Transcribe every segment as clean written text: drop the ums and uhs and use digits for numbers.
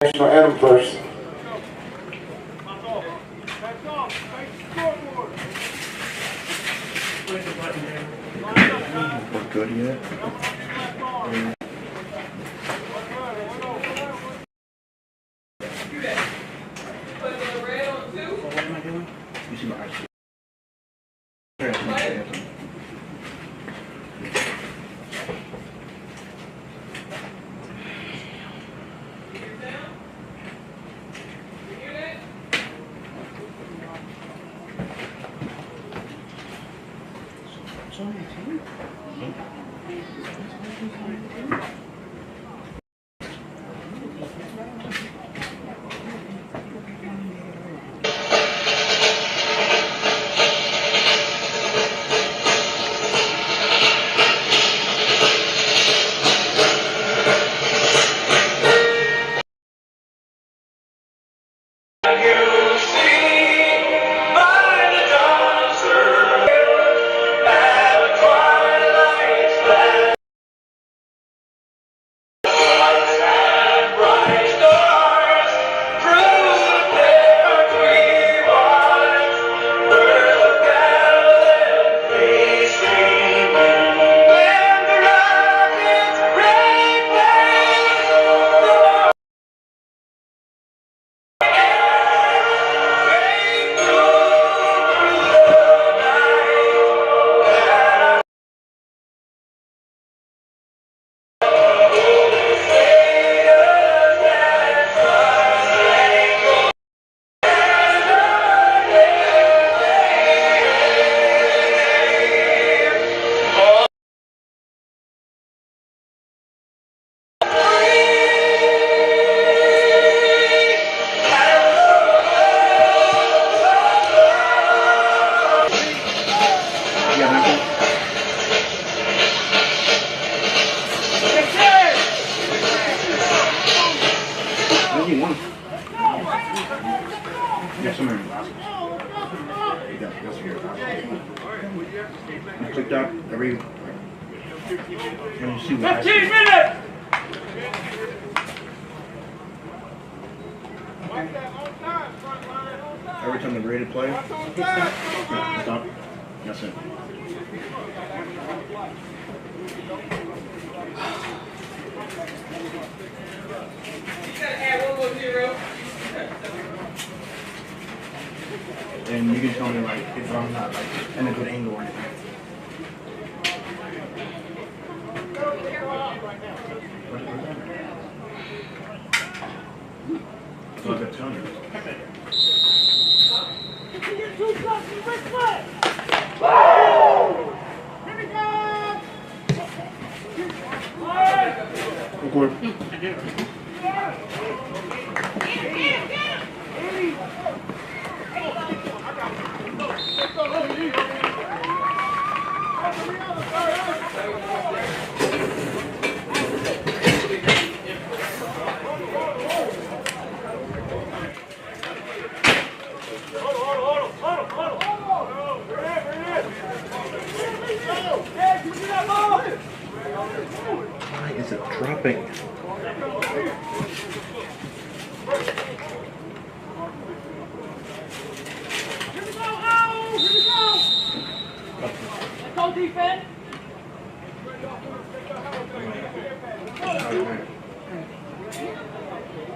national anthem first. We're good yet? What am I doing? You see my eyes. TikTok every when you see 15 minutes! Every time they're ready to play, stop. That's it. You gotta add one more zero. And you can tell me like if I'm not like in a good angle or anything. That's what I'm telling you. Record. Why is it dropping? Go defense!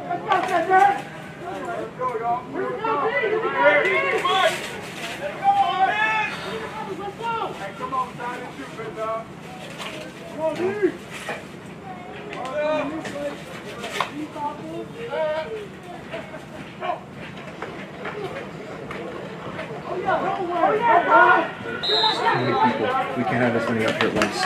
Let's go, Cedric! Let's go, y'all! Let's go! Hey, come on, sign and shoot, big dog. Come on, dude! Too many people. We can't have this many up here at once.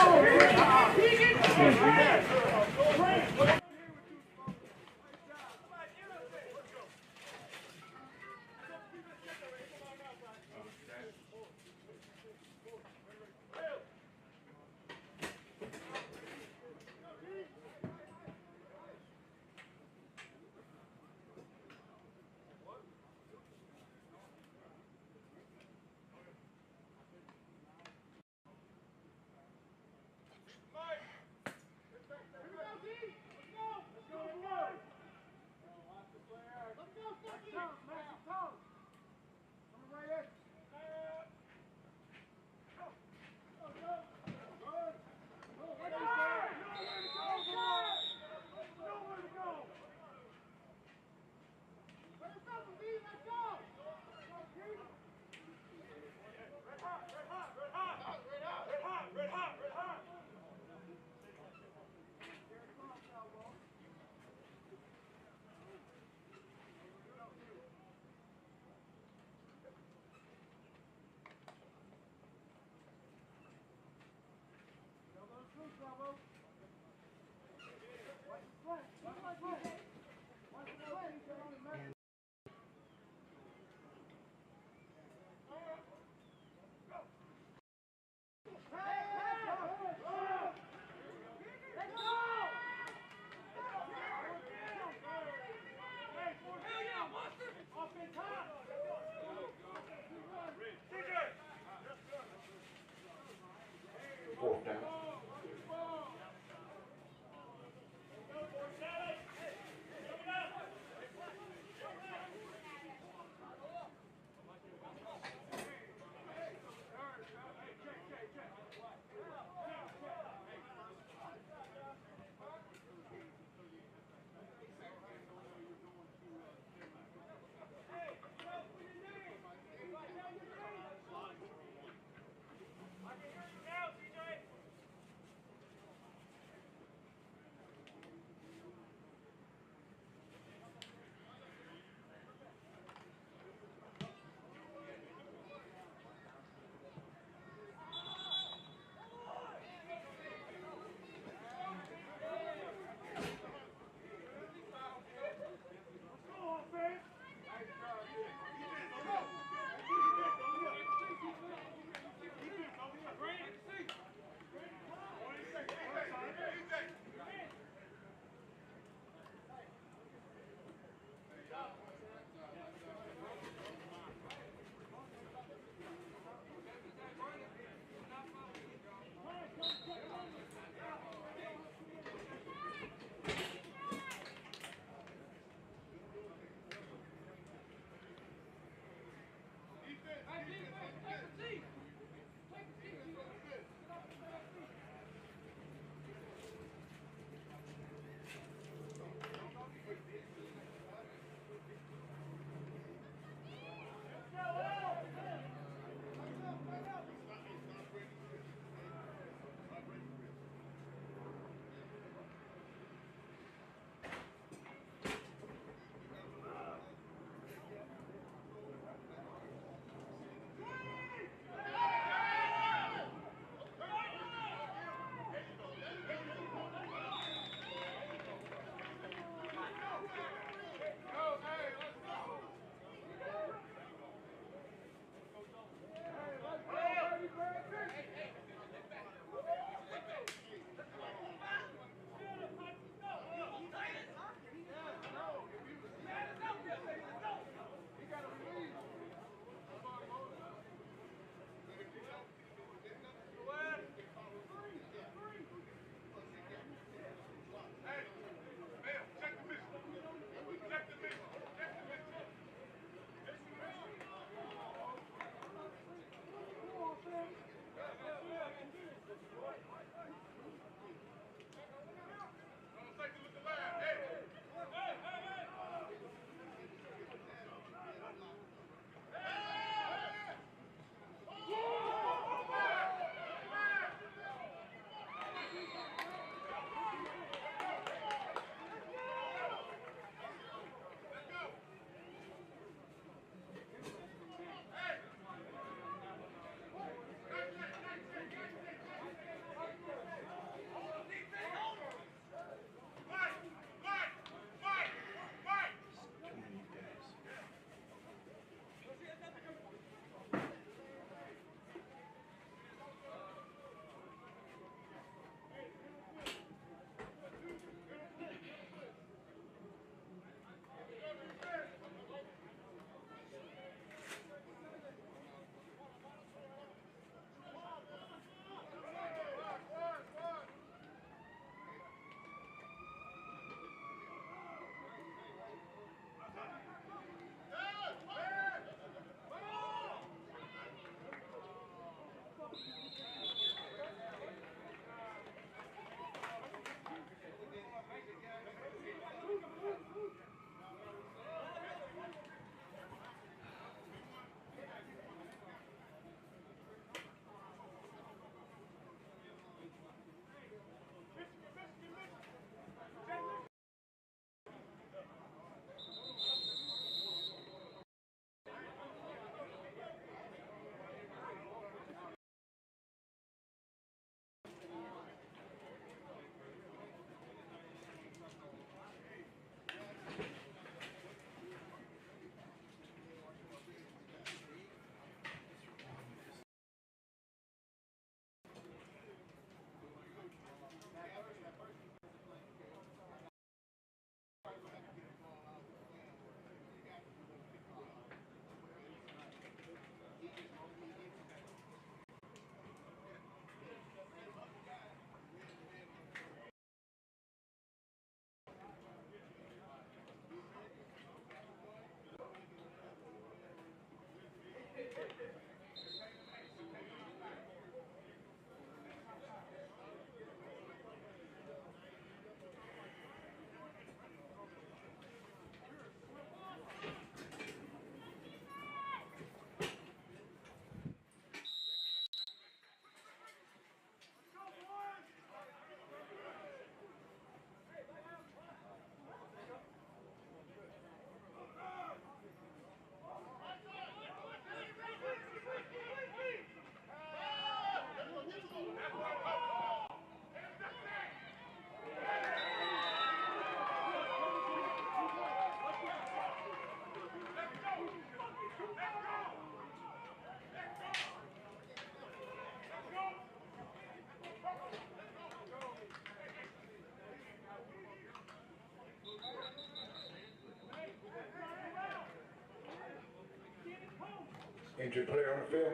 Injured player on the field.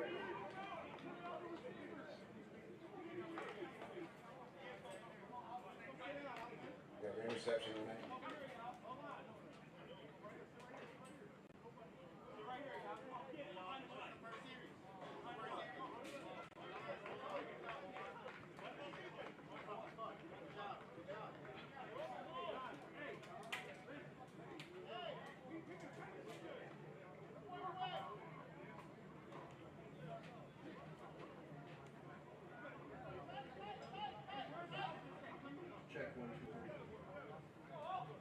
Got the interception on that. Check 1, 2, 3.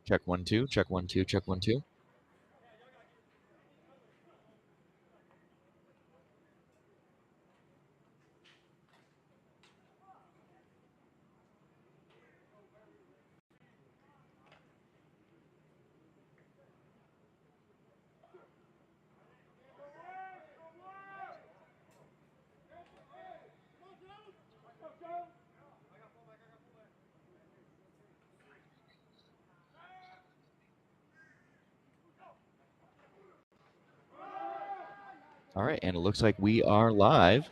Check 1 2. Check 1 2. Check 1 2. All right, and it looks like we are live.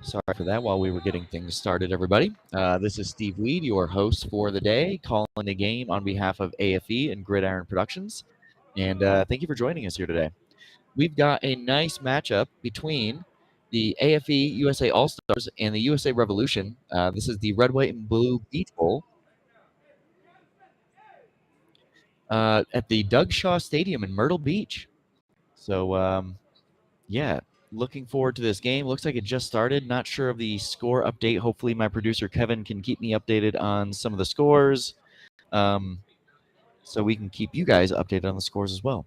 Sorry for that while we were getting things started, everybody. This is Steve Weed, your host for the day, calling the game on behalf of AFE and Gridiron Productions. And thank you for joining us here today. We've got a nice matchup between the AFE USA All-Stars and the USA Revolution. This is the Red, White, and Blue Beach Bowl at the Doug Shaw Stadium in Myrtle Beach. So, yeah, looking forward to this game. Looks like it just started. Not sure of the score update. Hopefully my producer Kevin can keep me updated on some of the scores, so we can keep you guys updated on the scores as well.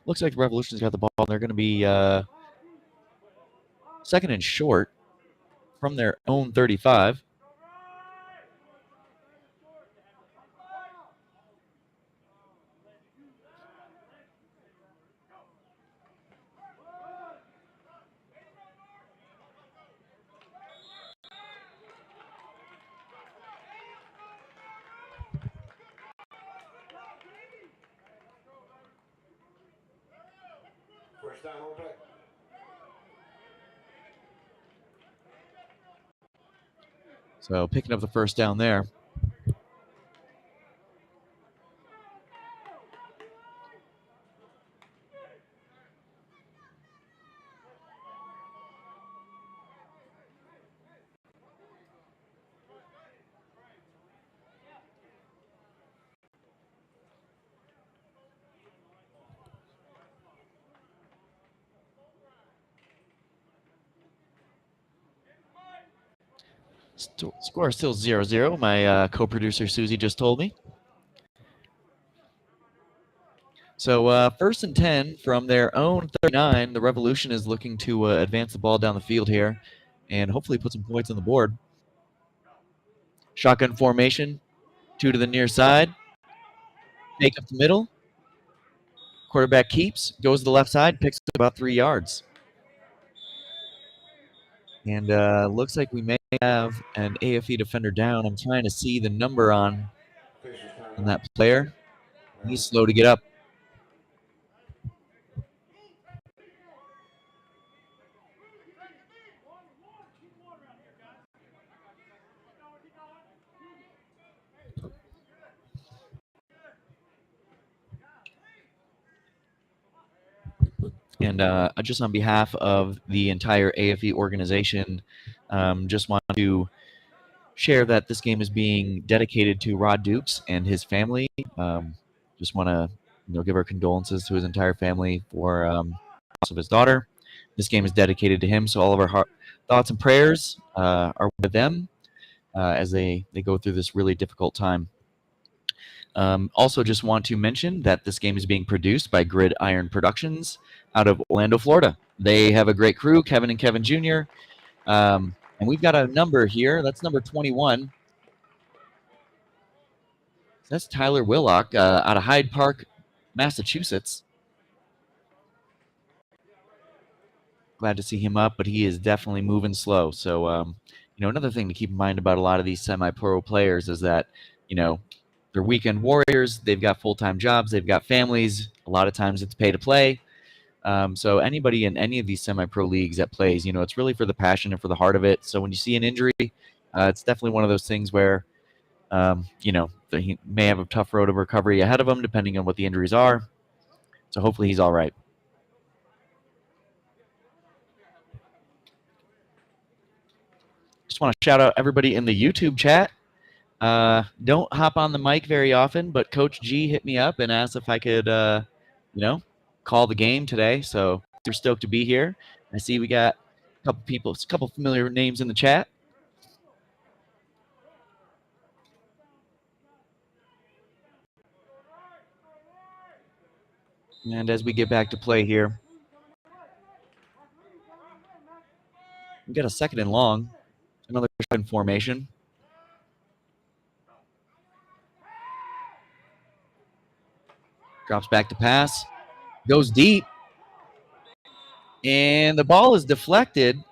Looks like the Revolution's got the ball. They're going to be second and short from their own 35. First down, home play. So picking up the first down there. Score is still 0-0. My co-producer Susie just told me. So first and 10 from their own 39. The Revolution is looking to advance the ball down the field here and hopefully put some points on the board. Shotgun formation, 2 to the near side. Fake up the middle. Quarterback keeps, goes to the left side, picks up about 3 yards. And looks like we may have an AFE defender down. I'm trying to see the number on that player. He's slow to get up. And just on behalf of the entire AFE organization, just want to share that this game is being dedicated to Rod Dukes and his family. Just want to give our condolences to his entire family for the loss of his daughter. This game is dedicated to him, so all of our thoughts and prayers are with them as they go through this really difficult time. Also, just want to mention that this game is being produced by Gridiron Productions out of Orlando, Florida. They have a great crew, Kevin and Kevin Jr., and we've got a number here. That's number 21. That's Tyler Willock out of Hyde Park, Massachusetts. Glad to see him up, but he is definitely moving slow. So, another thing to keep in mind about a lot of these semi-pro players is that, they're weekend warriors. They've got full-time jobs. They've got families. A lot of times it's pay to play. So anybody in any of these semi-pro leagues that plays, it's really for the passion and for the heart of it. So when you see an injury, it's definitely one of those things where, he may have a tough road of recovery ahead of him, depending on what the injuries are. So hopefully he's all right. Just want to shout out everybody in the YouTube chat. Don't hop on the mic very often, but Coach G hit me up and asked if I could, call the game today. So we're stoked to be here. I see we got a couple familiar names in the chat. And as we get back to play here, we got a 2nd and long, another shotgun formation. Drops back to pass, goes deep, and the ball is deflected.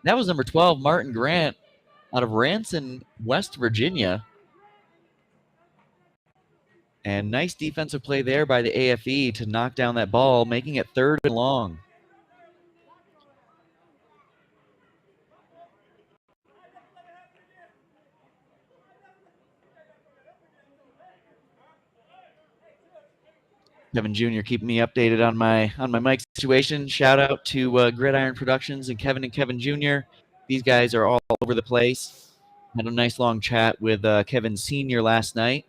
That was number 12, Martin Grant, out of Ranson, West Virginia. And nice defensive play there by the AFE to knock down that ball, making it 3rd and long. Kevin Jr. keeping me updated on my mic situation. Shout out to Gridiron Productions and Kevin Jr. These guys are all over the place. Had a nice long chat with Kevin Sr. last night,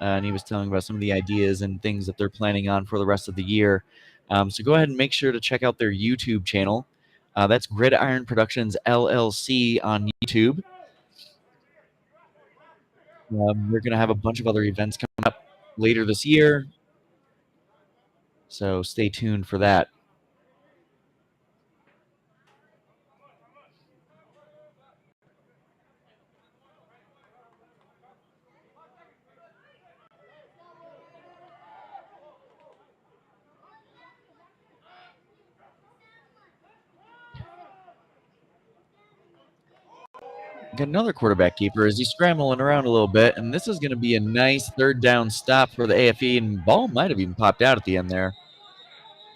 and he was telling about some of the ideas and things that they're planning on for the rest of the year. So go ahead and make sure to check out their YouTube channel. That's Gridiron Productions LLC on YouTube. We're going to have a bunch of other events coming up later this year, so stay tuned for that. Got another quarterback keeper as he's scrambling around a little bit, and this is going to be a nice 3rd down stop for the AFE, and ball might have even popped out at the end there.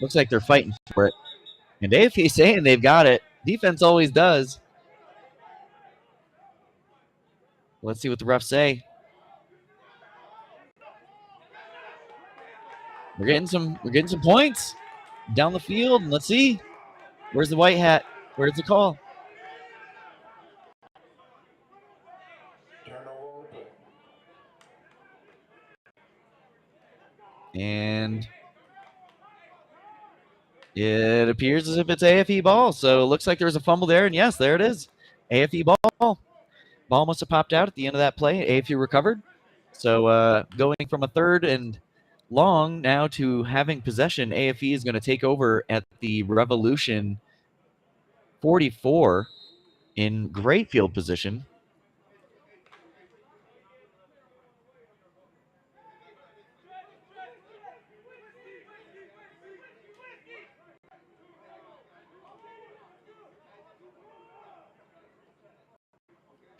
Looks like they're fighting for it. And AFE saying they've got it. Defense always does. Let's see what the refs say. We're getting some points down the field, and let's see. Where's the white hat? Where's the call? And it appears as if it's AFE ball. So it looks like there's a fumble there. And yes, there it is. AFE ball. Ball must have popped out at the end of that play. AFE recovered. So going from a 3rd and long now to having possession, AFE is going to take over at the Revolution 44 in great field position.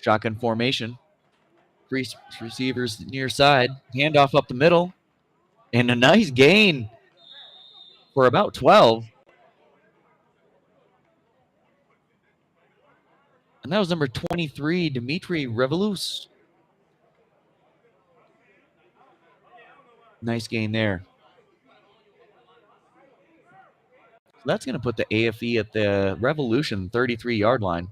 Shotgun formation. 3 receivers near side. Handoff up the middle. And a nice gain for about 12. And that was number 23, Dimitri Revolus. Nice gain there. So that's going to put the AFE at the Revolution 33-yard line.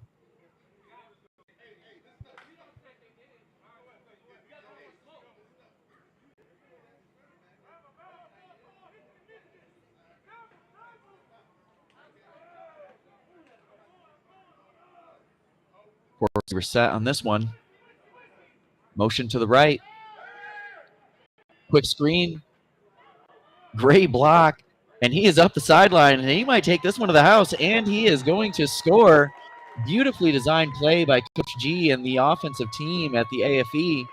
We're set on this one. Motion to the right. Quick screen. Great block. And he is up the sideline, and he might take this one to the house, and he is going to score. Beautifully designed play by Coach G and the offensive team at the AFE.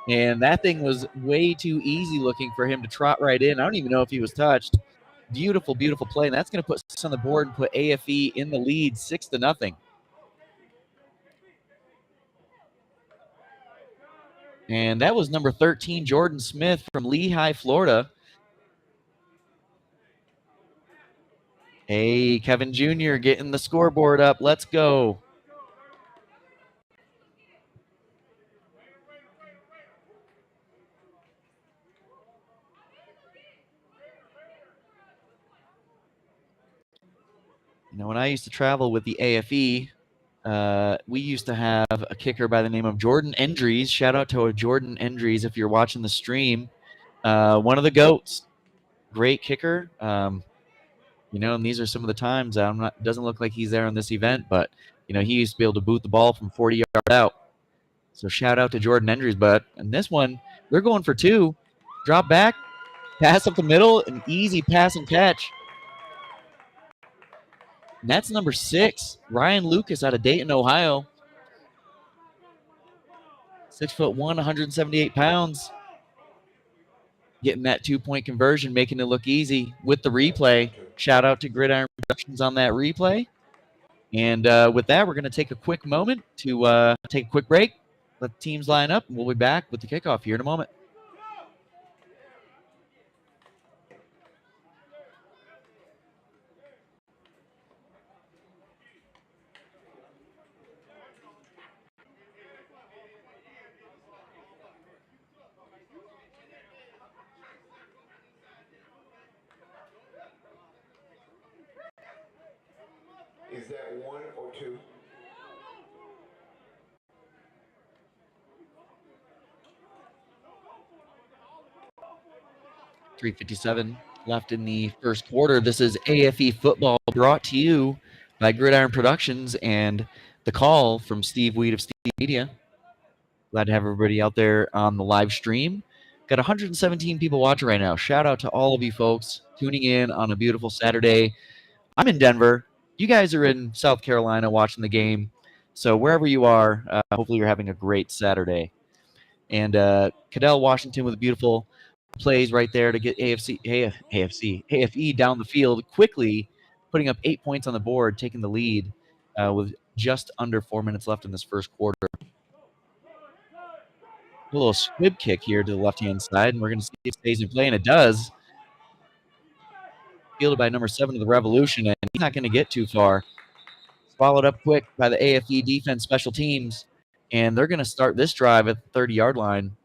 And that thing was way too easy looking for him to trot right in. I don't even know if he was touched. Beautiful, beautiful play. And that's going to put 6 on the board and put AFE in the lead 6-0. And that was number 13, Jordan Smith from Lehigh, Florida. Hey, Kevin Jr. getting the scoreboard up. Let's go. You know, when I used to travel with the AFE, we used to have a kicker by the name of Jordan Endries. Shout out to Jordan Endries if you're watching the stream. One of the GOATs. Great kicker. You know, and these are some of the times doesn't look like he's there on this event, but, you know, he used to be able to boot the ball from 40 yards out. So shout out to Jordan Endries. But in this one, they're going for 2. Drop back. Pass up the middle, an easy pass and catch. And that's number 6, Ryan Lucas out of Dayton, Ohio. 6'1", 178 pounds. Getting that 2-point conversion, making it look easy with the replay. Shout out to Gridiron Productions on that replay. And with that, we're going to take a quick moment to take a quick break. Let the teams line up, and we'll be back with the kickoff here in a moment. Is that 1 or 2? .357 left in the first quarter. This is AFE football brought to you by Gridiron Productions and the call from Steve Weed of Steve Media. Glad to have everybody out there on the live stream. Got 117 people watching right now. Shout out to all of you folks tuning in on a beautiful Saturday. I'm in Denver. You guys are in South Carolina watching the game. So wherever you are, hopefully you're having a great Saturday. And Cadell Washington with a beautiful plays right there to get AFE down the field quickly, putting up 8 points on the board, taking the lead with just under 4 minutes left in this first quarter. A little squib kick here to the left-hand side, and we're going to see if it stays in play, and it does. Fielded by number 7 of the Revolution, and he's not going to get too far. Followed up quick by the AFE defense special teams, and they're going to start this drive at the 30-yard line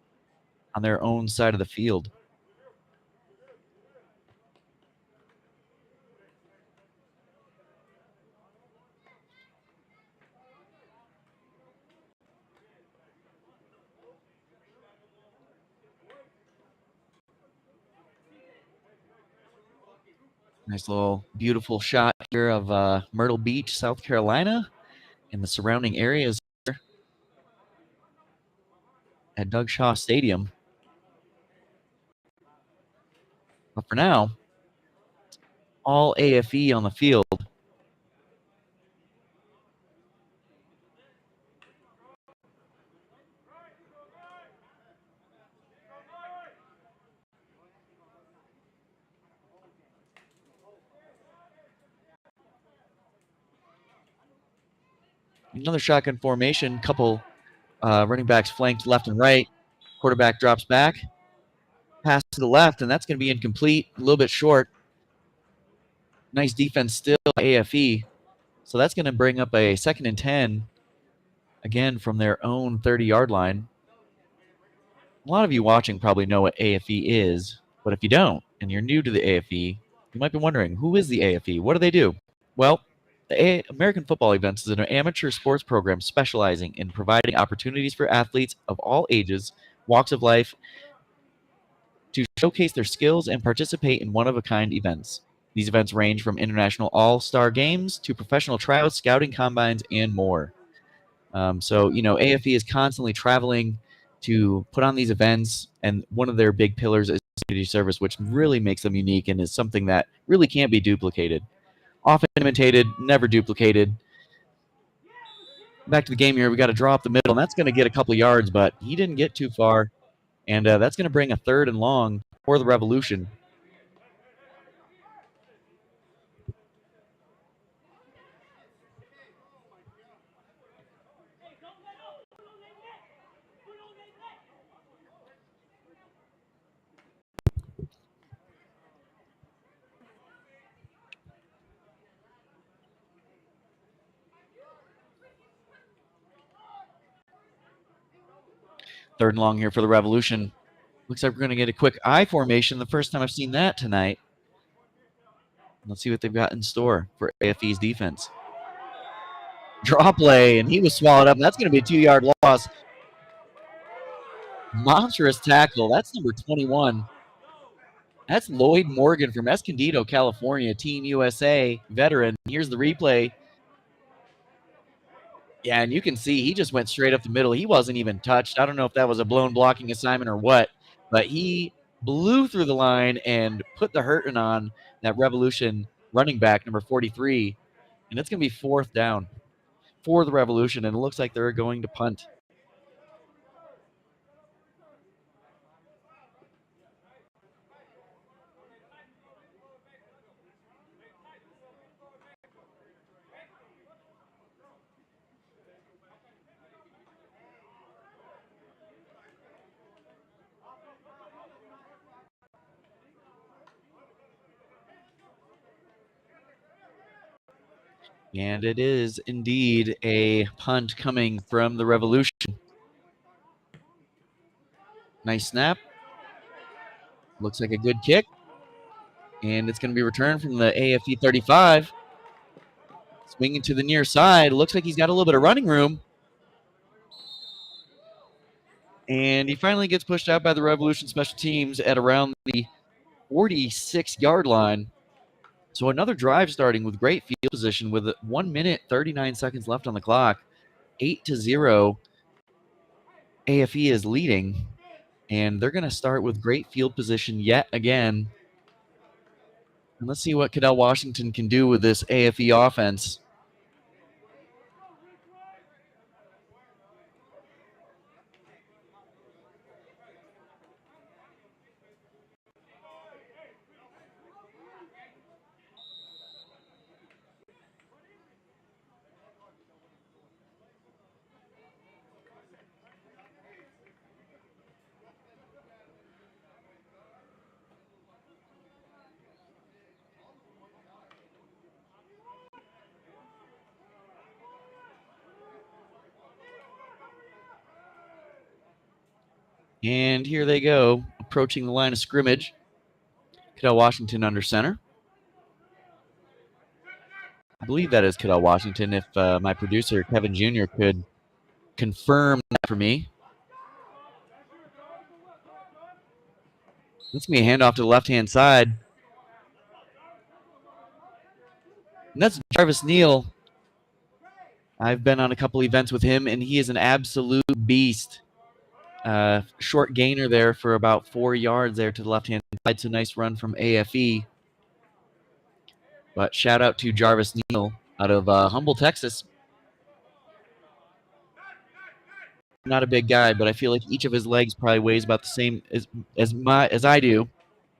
on their own side of the field. Nice little beautiful shot here of Myrtle Beach, South Carolina, and the surrounding areas here at Doug Shaw Stadium. But for now, all AFE on the field. Another shotgun formation, couple running backs flanked left and right. Quarterback drops back. Pass to the left, and that's going to be incomplete, a little bit short. Nice defense still, AFE. So that's going to bring up a 2nd and 10, again, from their own 30-yard line. A lot of you watching probably know what AFE is, but if you don't, and you're new to the AFE, you might be wondering, who is the AFE? What do they do? Well, the American Football Events is an amateur sports program specializing in providing opportunities for athletes of all ages, walks of life, to showcase their skills and participate in one-of-a-kind events. These events range from international all-star games to professional tryouts, scouting combines, and more. So, AFE is constantly traveling to put on these events, and one of their big pillars is community service, which really makes them unique and is something that really can't be duplicated. Often imitated, never duplicated. Back to the game here, we got to draw up the middle, and that's going to get a couple yards, but he didn't get too far, and that's going to bring a 3rd and long for the Revolution. Third and long here for the Revolution. Looks like we're going to get a quick I formation. The first time I've seen that tonight. Let's see what they've got in store for AFE's defense. Draw play, and he was swallowed up. That's going to be a 2-yard loss. Monstrous tackle. That's number 21. That's Lloyd Morgan from Escondido, California, Team USA veteran. Here's the replay. Yeah, and you can see he just went straight up the middle. He wasn't even touched. I don't know if that was a blown blocking assignment or what, but he blew through the line and put the hurting on that Revolution running back, number 43. And it's going to be 4th down for the Revolution, and it looks like they're going to punt. And it is indeed a punt coming from the Revolution. Nice snap. Looks like a good kick. And it's going to be returned from the AFE 35. Swinging to the near side. Looks like he's got a little bit of running room. And he finally gets pushed out by the Revolution special teams at around the 46-yard line. So another drive starting with great field position with 1 minute, 39 seconds left on the clock. 8-0. AFE is leading. And they're going to start with great field position yet again. And let's see what Cadell Washington can do with this AFE offense. And here they go, approaching the line of scrimmage. Cadell Washington under center. I believe that is Cadell Washington. If my producer, Kevin Jr., could confirm that for me. That's going to be a handoff to the left-hand side. And that's Jarvis Neal. I've been on a couple events with him, and he is an absolute beast. Short gainer there for about 4 yards there to the left-hand side. It's a nice run from AFE. But shout out to Jarvis Neal out of Humble, Texas. Not a big guy, but I feel like each of his legs probably weighs about the same as I do.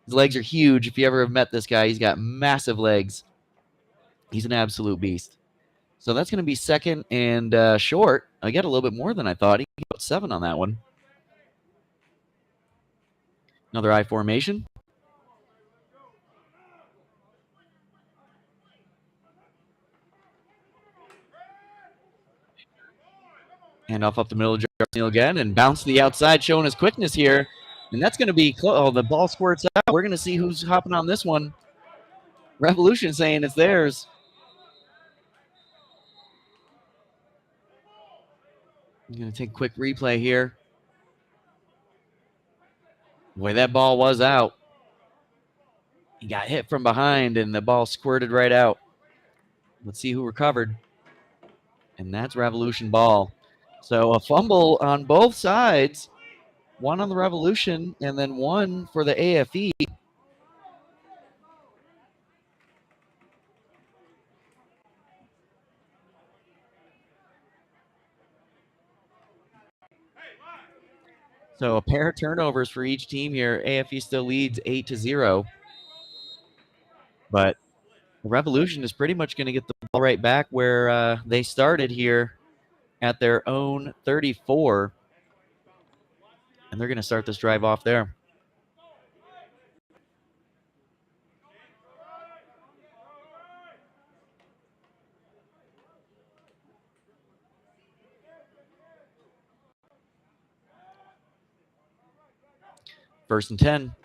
His legs are huge. If you ever have met this guy, he's got massive legs. He's an absolute beast. So that's going to be 2nd and short. I got a little bit more than I thought. He got 7 on that one. Another I formation. Hand off up the middle of Jarvis Neal again and bounce to the outside, showing his quickness here. And that's going to be oh, the ball squirts out. We're going to see who's hopping on this one. Revolution saying it's theirs. I'm going to take a quick replay here. Boy, that ball was out. He got hit from behind, and the ball squirted right out. Let's see who recovered. And that's Revolution ball. So a fumble on both sides. One on the Revolution, and then one for the AFE. So a pair of turnovers for each team here. AFE still leads 8-0. But the Revolution is pretty much going to get the ball right back where they started here at their own 34. And they're going to start this drive off there. First and 10.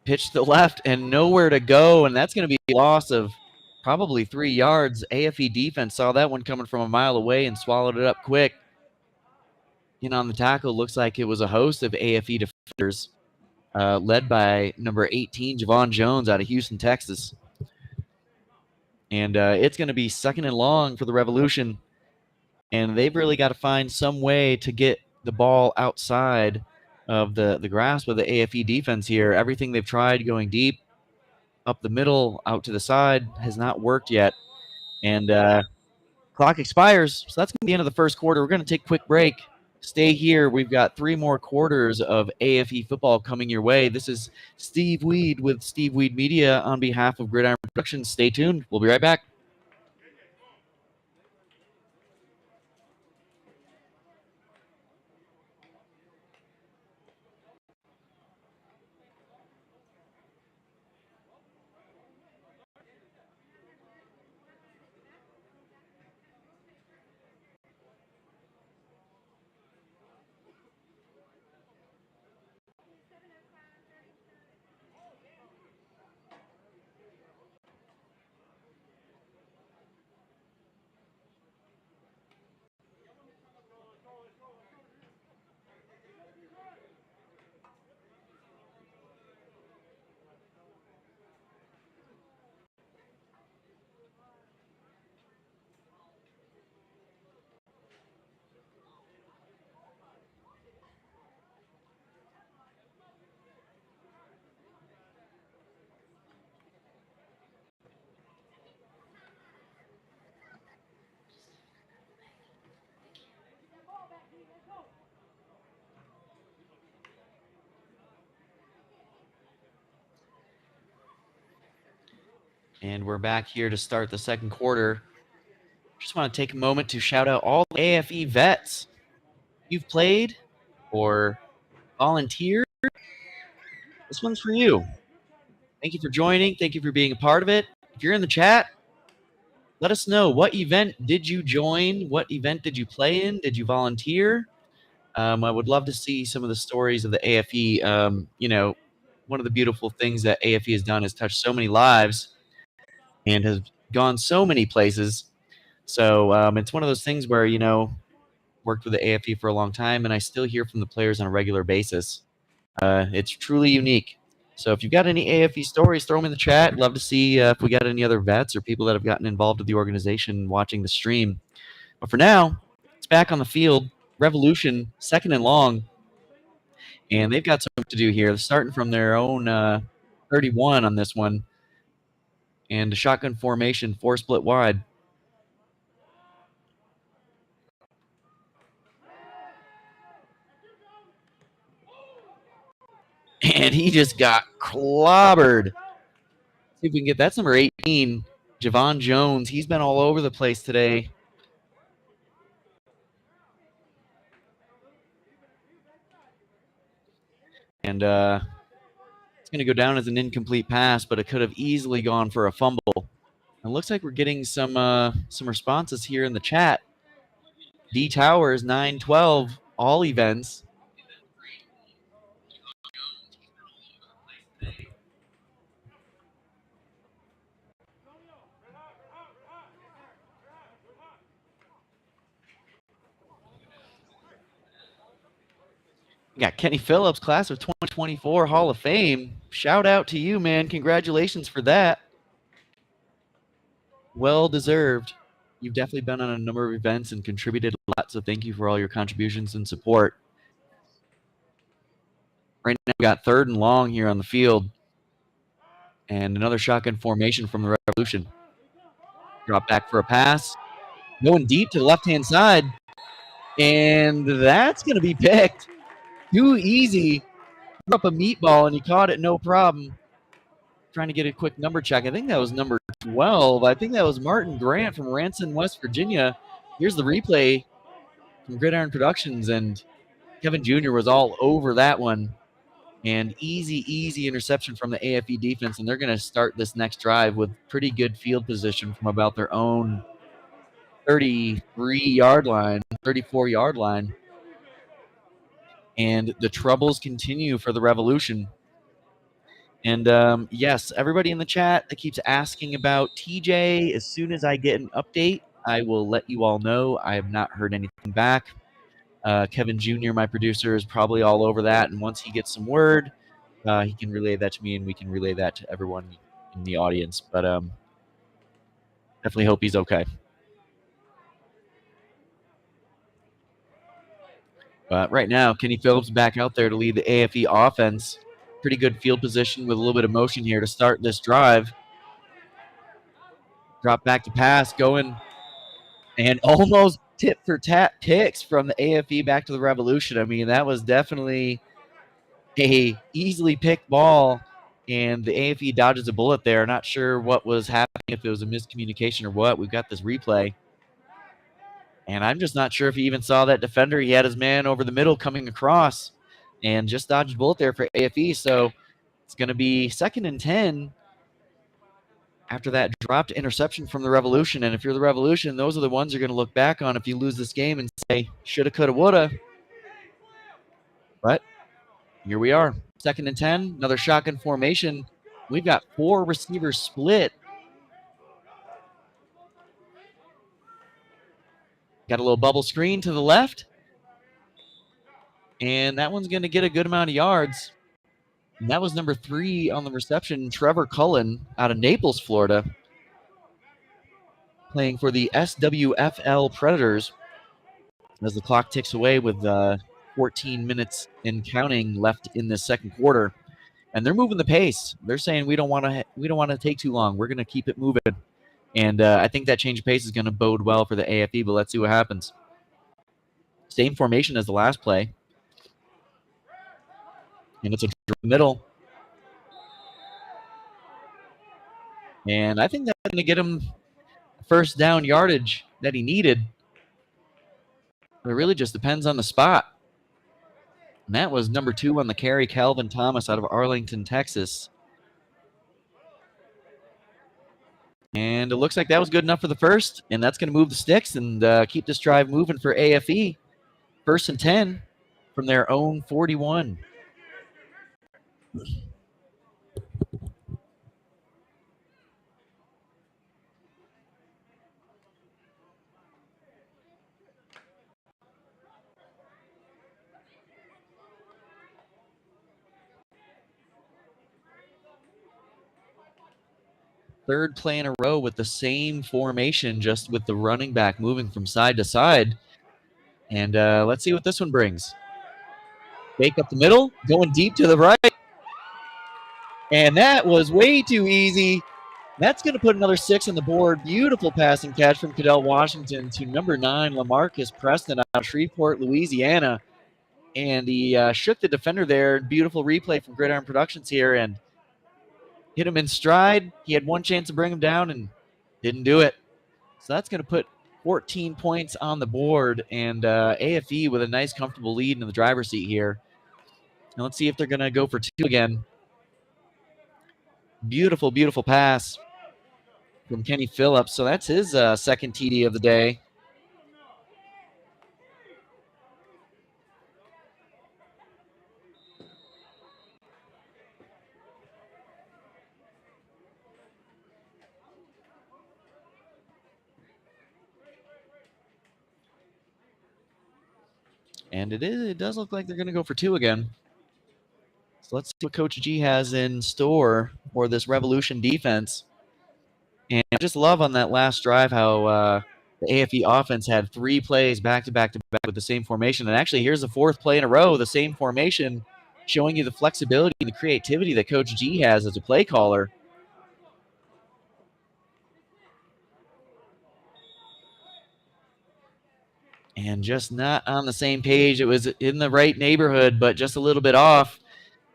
Pitch to the left and nowhere to go, and that's going to be a loss of probably 3 yards. AFE defense saw that one coming from a mile away and swallowed it up quick. In on the tackle, looks like it was a host of AFE defenders, led by number 18, Javon Jones out of Houston, Texas. And it's going to be 2nd and long for the Revolution. And they've really got to find some way to get the ball outside of the grasp of the AFE defense here. Everything they've tried going deep, up the middle, out to the side, has not worked yet. And clock expires, so that's going to be the end of the first quarter. We're going to take a quick break. Stay here. We've got 3 more quarters of AFE football coming your way. This is Steve Weed with Steve Weed Media on behalf of Gridiron Productions. Stay tuned. We'll be right back. And we're back here to start the second quarter. Just want to take a moment to shout out all the AFE vets. You've played or volunteered, this one's for you. Thank you for joining. Thank you for being a part of it. If you're in the chat, let us know, what event did you join? What event did you play in? Did you volunteer? I would love to see some of the stories of the AFE. One of the beautiful things that AFE has done is touched so many lives and has gone so many places. So it's one of those things where, worked with the AFE for a long time, and I still hear from the players on a regular basis. It's truly unique. So if you've got any AFE stories, throw them in the chat. Love to see if we got any other vets or people that have gotten involved with the organization watching the stream. But for now, it's back on the field. Revolution, 2nd and long. And they've got some work to do here. They're starting from their own 31 on this one. And a shotgun formation, 4 split wide. And he just got clobbered. See if we can get, that's number 18, Javon Jones. He's been all over the place today. And it's going to go down as an incomplete pass, but it could have easily gone for a fumble. It looks like we're getting some responses here in the chat. D Towers, 9-12, all events. We got Kenny Phillips, class of 2024, Hall of Fame. Shout out to you, man. Congratulations for that. Well deserved. You've definitely been on a number of events and contributed a lot, so thank you for all your contributions and support. Right now we got 3rd and long here on the field. And another shotgun formation from the Revolution. Drop back for a pass. Going deep to the left-hand side. And that's going to be picked. Too easy. Threw up a meatball, and he caught it no problem. Trying to get a quick number check. I think that was number 12. I think that was Martin Grant from Ranson, West Virginia. Here's the replay from Gridiron Productions, and Kevin Jr. was all over that one. And easy interception from the AFE defense, and they're going to start this next drive with pretty good field position from about their own 33-yard line, 34-yard line. And the troubles continue for the Revolution. And yes, everybody in the chat that keeps asking about TJ, as soon as I get an update, I will let you all know. I have not heard anything back. Kevin Jr., my producer, is probably all over that, and once he gets some word, he can relay that to me, and we can relay that to everyone in the audience. But definitely hope he's okay. But right now, Kenny Phillips back out there to lead the AFE offense. Pretty good field position with a little bit of motion here to start this drive. Drop back to pass, going and almost tit for tat picks from the AFE back to the Revolution. I mean, that was definitely a easily picked ball, and the AFE dodges a bullet there. Not sure what was happening, if it was a miscommunication or what. We've got this replay. And I'm just not sure if he even saw that defender. He had his man over the middle coming across and just dodged a bullet there for AFE. So it's going to be 2nd and 10 after that dropped interception from the Revolution. And if you're the Revolution, those are the ones you're going to look back on if you lose this game and say, shoulda, coulda, woulda. But here we are, 2nd and 10, another shotgun formation. We've got 4 receivers split. Got a little bubble screen to the left. And that one's going to get a good amount of yards. And that was number 3 on the reception, Trevor Cullen out of Naples, Florida, playing for the SWFL Predators as the clock ticks away with 14 minutes and counting left in the second quarter. And they're moving the pace. They're saying we don't want to take too long. We're going to keep it moving. And I think that change of pace is going to bode well for the AFE, but let's see what happens. Same formation as the last play. And it's a middle. And I think that's going to get him first down yardage that he needed. But it really just depends on the spot. And that was number 2 on the carry, Calvin Thomas out of Arlington, Texas. And it looks like that was good enough for the first. And that's going to move the sticks and keep this drive moving for AFE. 1st and 10 from their own 41. Third play in a row with the same formation, just with the running back moving from side to side. And let's see what this one brings. Fake up the middle, going deep to the right. And that was way too easy. That's going to put another 6 on the board. Beautiful passing catch from Cadell Washington to number 9, LaMarcus Preston out of Shreveport, Louisiana. And he shook the defender there. Beautiful replay from Gridiron Productions here and hit him in stride. He had one chance to bring him down and didn't do it. So that's going to put 14 points on the board, and AFE with a nice, comfortable lead in the driver's seat here. And let's see if they're going to go for 2 again. Beautiful, beautiful pass from Kenny Phillips. So that's his second TD of the day. And it does look like they're going to go for 2 again. So let's see what Coach G has in store for this Revolution defense. And I just love on that last drive how the AFE offense had 3 plays back-to-back with the same formation. And actually, here's the 4th play in a row, the same formation, showing you the flexibility and the creativity that Coach G has as a play caller. And just not on the same page. It was in the right neighborhood, but just a little bit off.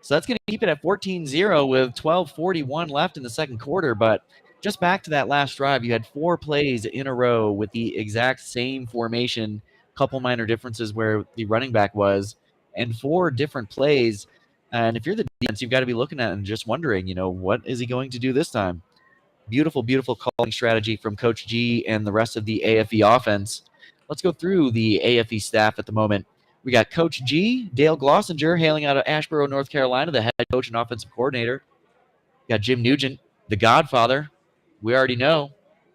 So that's going to keep it at 14-0 with 12:41 left in the second quarter. But just back to that last drive, you had 4 plays in a row with the exact same formation, couple minor differences where the running back was, and 4 different plays. And if you're the defense, you've got to be looking at it and just wondering, what is he going to do this time? Beautiful, beautiful calling strategy from Coach G and the rest of the AFE offense. Let's go through the AFE staff at the moment. We got Coach G, Dale Glossinger, hailing out of Asheboro, North Carolina, the head coach and offensive coordinator. We got Jim Nugent, the Godfather. We already know.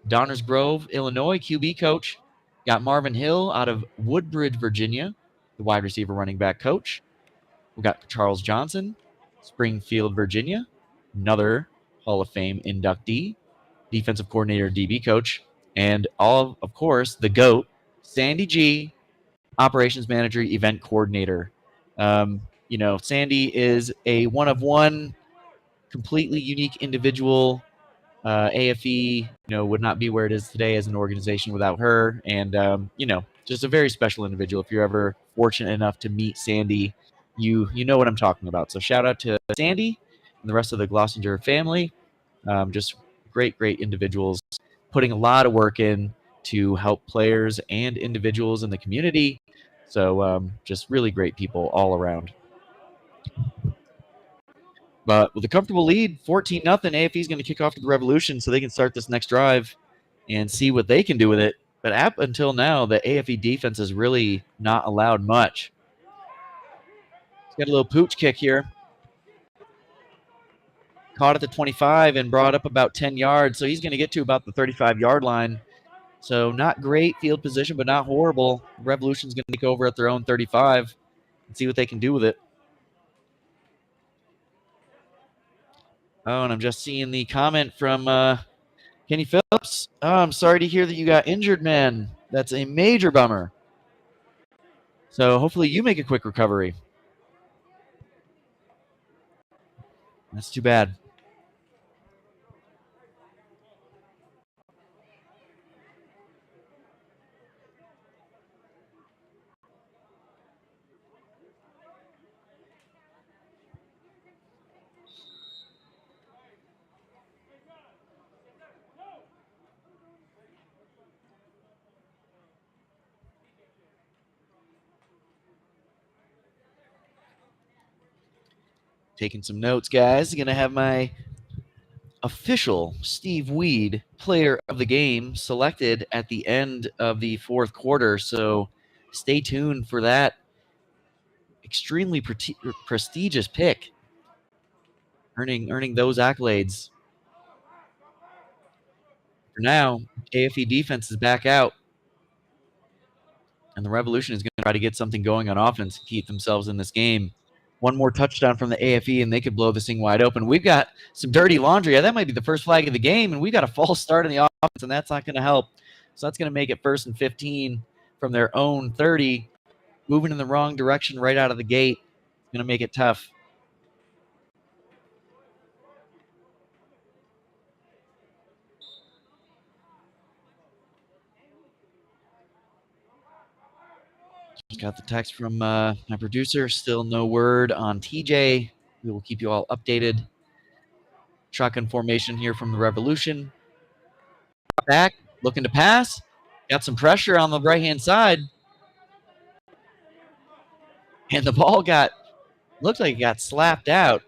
Downers Grove, Illinois, QB coach. Got Marvin Hill out of Woodbridge, Virginia, the wide receiver running back coach. We got Charles Johnson, Springfield, Virginia, another Hall of Fame inductee, defensive coordinator, DB coach, and of course, the GOAT, Sandy G, operations manager, event coordinator. Sandy is a one of one, completely unique individual. AFE, would not be where it is today as an organization without her. And, just a very special individual. If you're ever fortunate enough to meet Sandy, you know what I'm talking about. So shout out to Sandy and the rest of the Glossinger family. Just great, great individuals putting a lot of work in to help players and individuals in the community. So just really great people all around. But with a comfortable lead, 14-0, AFE is going to kick off to the Revolution so they can start this next drive and see what they can do with it. But up until now, the AFE defense has really not allowed much. He's got a little pooch kick here. Caught at the 25 and brought up about 10 yards, so he's going to get to about the 35-yard line. So not great field position, but not horrible. Revolution's going to take over at their own 35 and see what they can do with it. Oh, and I'm just seeing the comment from Kenny Phillips. Oh, I'm sorry to hear that you got injured, man. That's a major bummer. So hopefully you make a quick recovery. That's too bad. Taking some notes, guys. Going to have my official Steve Weed player of the game selected at the end of the fourth quarter. So stay tuned for that extremely prestigious pick, earning those accolades. For now, AFE defense is back out, and the Revolution is going to try to get something going on offense to keep themselves in this game. One more touchdown from the AFE, and they could blow this thing wide open. We've got some dirty laundry. Yeah, that might be the first flag of the game, and we got a false start in the offense, and that's not going to help. So that's going to make it 1st and 15 from their own 30. Moving in the wrong direction right out of the gate. It's going to make it tough. Just got the text from my producer. Still no word on TJ. We will keep you all updated. Shotgun formation here from the Revolution. Back, looking to pass. Got some pressure on the right-hand side. And the ball looked like it got slapped out.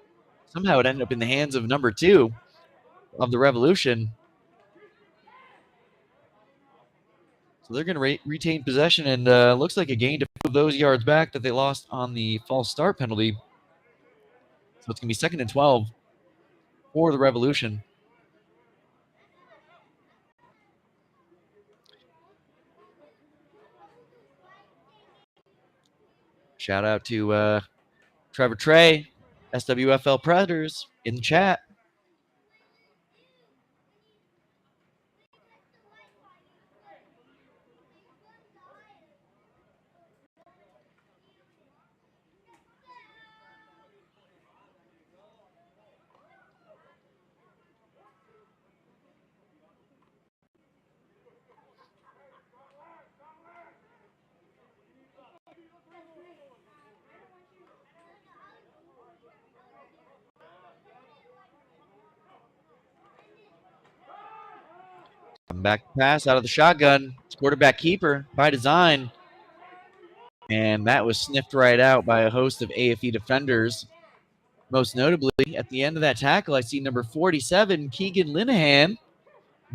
Somehow it ended up in the hands of number 2 of the Revolution. So they're going to retain possession, and looks like a gain to move those yards back that they lost on the false start penalty. So it's going to be 2nd and 12 for the Revolution. Shout out to Trevor Trey, SWFL Predators, in the chat. Back pass out of the shotgun. It's quarterback keeper by design. And that was sniffed right out by a host of AFE defenders. Most notably, at the end of that tackle, I see number 47, Keegan Linehan,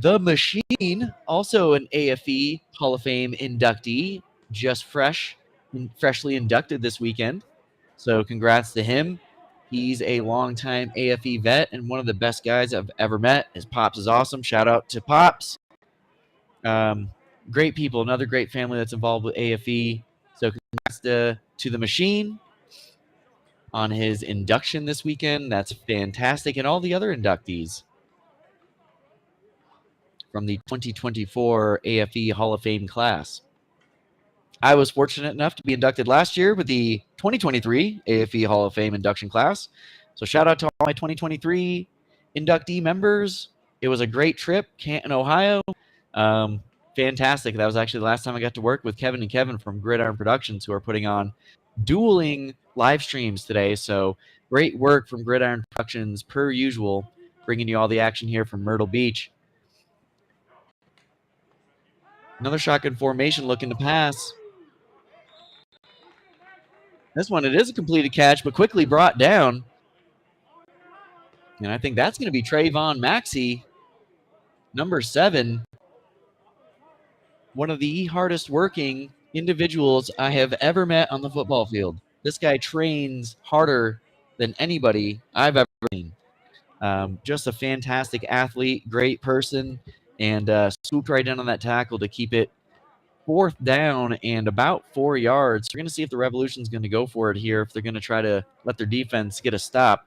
the Machine, also an AFE Hall of Fame inductee, just freshly inducted this weekend. So congrats to him. He's a longtime AFE vet and one of the best guys I've ever met. His Pops is awesome. Shout out to Pops. Great people, another great family that's involved with AFE. So congrats to the Machine on his induction this weekend. That's fantastic. And all the other inductees from the 2024 AFE Hall of Fame class. I was fortunate enough to be inducted last year with the 2023 AFE Hall of Fame induction class. So shout out to all my 2023 inductee members. It was a great trip, Canton, Ohio. Fantastic. That was actually the last time I got to work with Kevin and Kevin from Gridiron Productions, who are putting on dueling live streams today. So great work from Gridiron Productions, per usual, bringing you all the action here from Myrtle Beach. Another shotgun formation looking to pass. This one, it is a completed catch, but quickly brought down. And I think that's going to be Trayvon Maxey, number 7. One of the hardest working individuals I have ever met on the football field. This guy trains harder than anybody I've ever seen. Just a fantastic athlete, great person, and swooped right in on that tackle to keep it 4th down and about 4 yards. We're going to see if the Revolution's going to go for it here, if they're going to try to let their defense get a stop.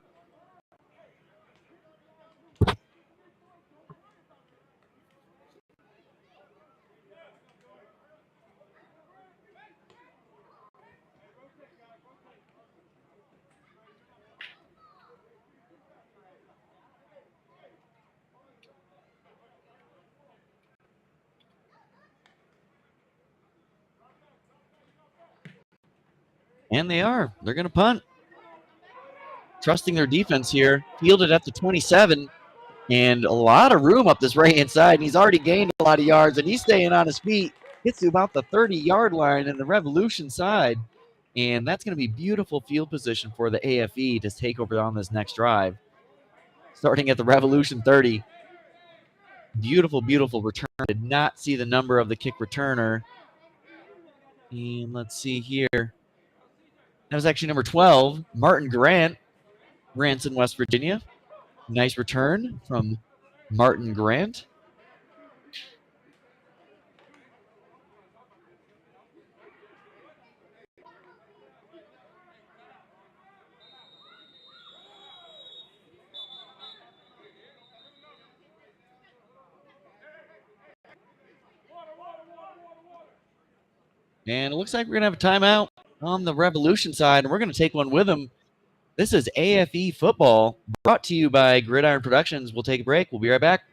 And they are. They're going to punt. Trusting their defense here. Fielded at the 27. And a lot of room up this right-hand side. And he's already gained a lot of yards. And he's staying on his feet. Gets to about the 30-yard line in the Revolution side. And that's going to be beautiful field position for the AFE to take over on this next drive. Starting at the Revolution 30. Beautiful, beautiful return. Did not see the number of the kick returner. And let's see here. That was actually number 12, Martin Grant, Branson, West Virginia. Nice return from Martin Grant. And it looks like we're going to have a timeout on the Revolution side, and we're going to take one with them. This is AFE football, brought to you by Gridiron Productions. We'll take a break. We'll be right back.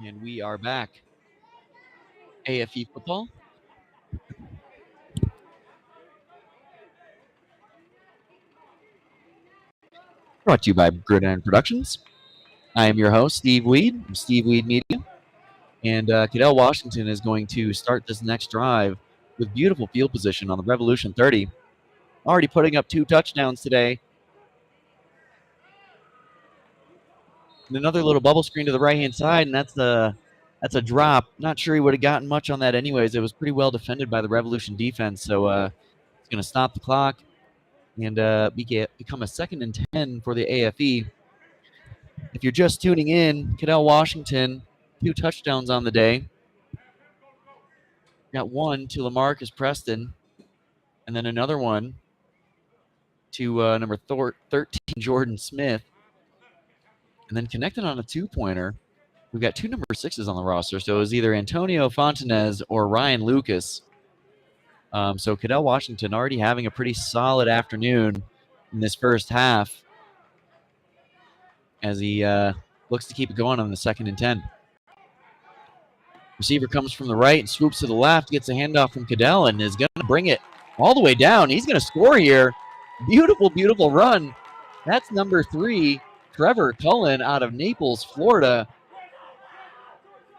And we are back. AFE football. Brought to you by Gridiron Productions. I am your host, Steve Weed, from Steve Weed Media. And Cadell Washington is going to start this next drive with beautiful field position on the Revolution 30. Already putting up 2 touchdowns today. And another little bubble screen to the right-hand side, and that's a drop. Not sure he would have gotten much on that anyways. It was pretty well defended by the Revolution defense, so it's going to stop the clock and become a 2nd and 10 for the AFE. If you're just tuning in, Cadell Washington, 2 touchdowns on the day. Got one to LaMarcus Preston, and then another one to number 13, Jordan Smith. And then connected on a 2-pointer, we've got 2 number 6s on the roster. So it was either Antonio Fontanez or Ryan Lucas. So Cadell Washington already having a pretty solid afternoon in this first half as he looks to keep it going on the 2nd and 10. Receiver comes from the right and swoops to the left, gets a handoff from Cadell, and is going to bring it all the way down. He's going to score here. Beautiful, beautiful run. That's number 3, Trevor Cullen out of Naples, Florida,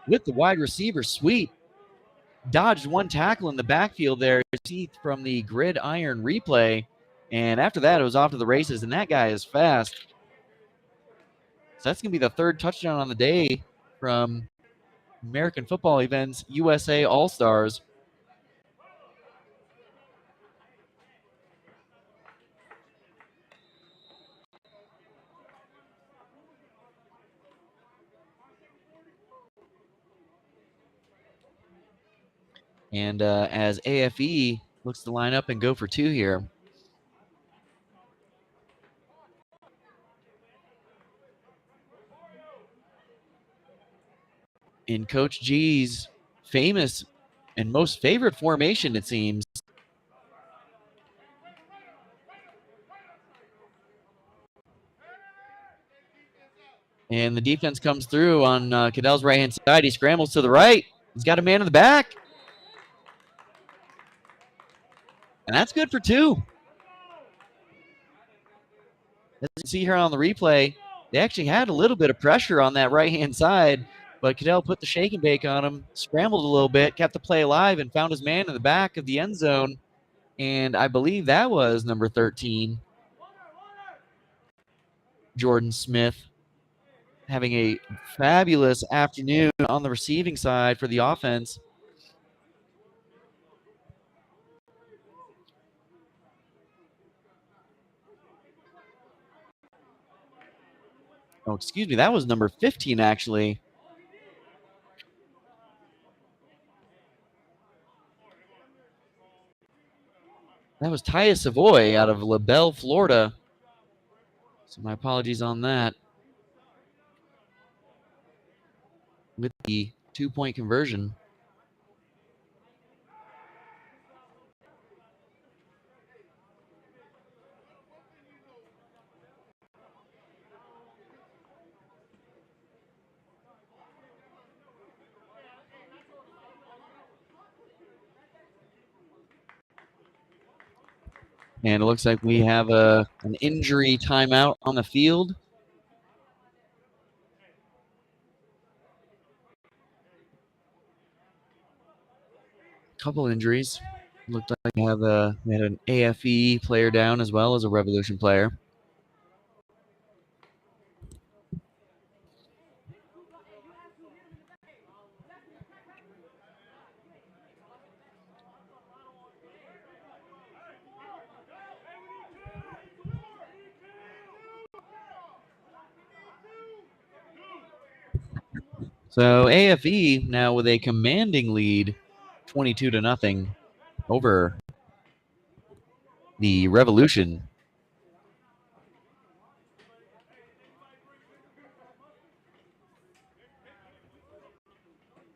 with the wide receiver sweep. Dodged one tackle in the backfield there, see from the gridiron replay. And after that, it was off to the races, and that guy is fast. So that's going to be the 3rd touchdown on the day from American Football Events USA All-Stars. And as AFE looks to line up and go for 2 here. In Coach G's famous and most favorite formation, it seems. And the defense comes through on Cadell's right-hand side. He scrambles to the right. He's got a man in the back. And that's good for 2. As you see here on the replay, they actually had a little bit of pressure on that right-hand side, but Cadell put the shake and bake on him, scrambled a little bit, kept the play alive, and found his man in the back of the end zone. And I believe that was number 13, Jordan Smith, having a fabulous afternoon on the receiving side for the offense. Oh, excuse me, that was number 15, actually. That was Tyus Savoy out of LaBelle, Florida. So my apologies on that. With the 2-point conversion. And it looks like we have an injury timeout on the field. Couple injuries. Looked like we had an AFE player down as well as a Revolution player. So AFE now with a commanding lead, 22-0 over the Revolution.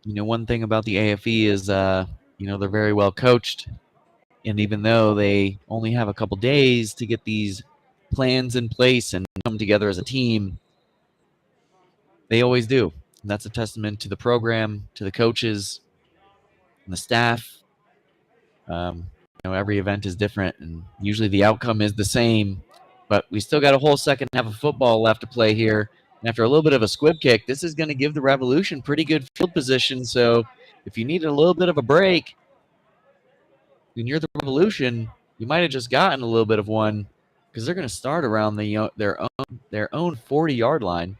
You know, one thing about the AFE is, you know, they're very well coached. And even though they only have a couple days to get these plans in place and come together as a team, they always do. And that's a testament to the program, to the coaches, and the staff. You know, every event is different, and usually the outcome is the same. But we still got a whole second half of football left to play here. And after a little bit of a squib kick, this is going to give the Revolution pretty good field position. So if you needed a little bit of a break, and you're the Revolution, you might have just gotten a little bit of one, because they're going to start around their own 40-yard line.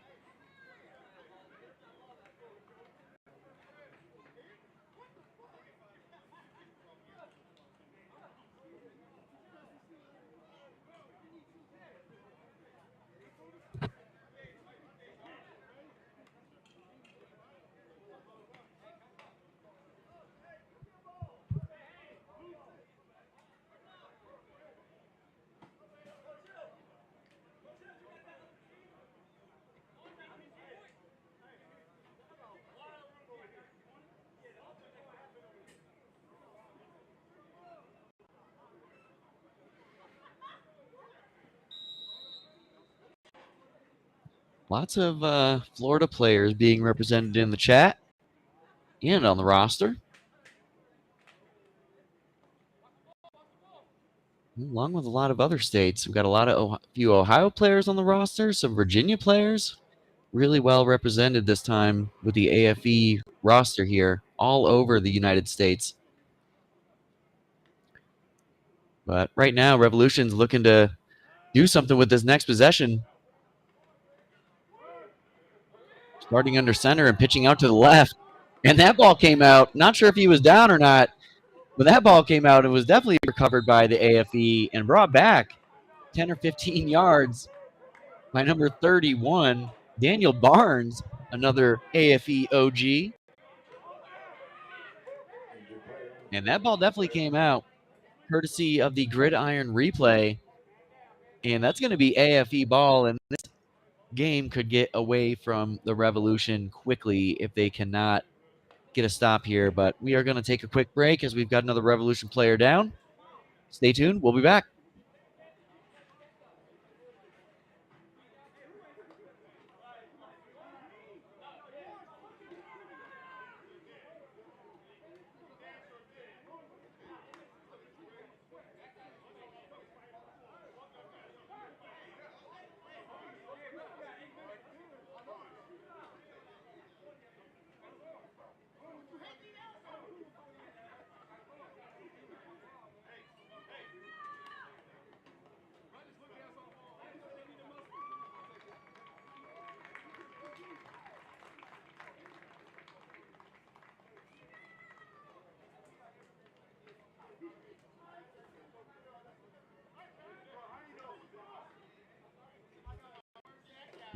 Lots of Florida players being represented in the chat and on the roster, along with a lot of other states. We've got a few Ohio players on the roster, some Virginia players, really well represented this time with the AFE roster here, all over the United States. But right now, Revolution's looking to do something with this next possession. Starting under center and pitching out to the left. And that ball came out. Not sure if he was down or not, but that ball came out and was definitely recovered by the AFE and brought back 10 or 15 yards by number 31, Daniel Barnes, another AFE OG. And that ball definitely came out courtesy of the gridiron replay. And that's going to be AFE ball. And this game could get away from the Revolution quickly if they cannot get a stop here. But we are going to take a quick break as we've got another Revolution player down. Stay tuned. We'll be back.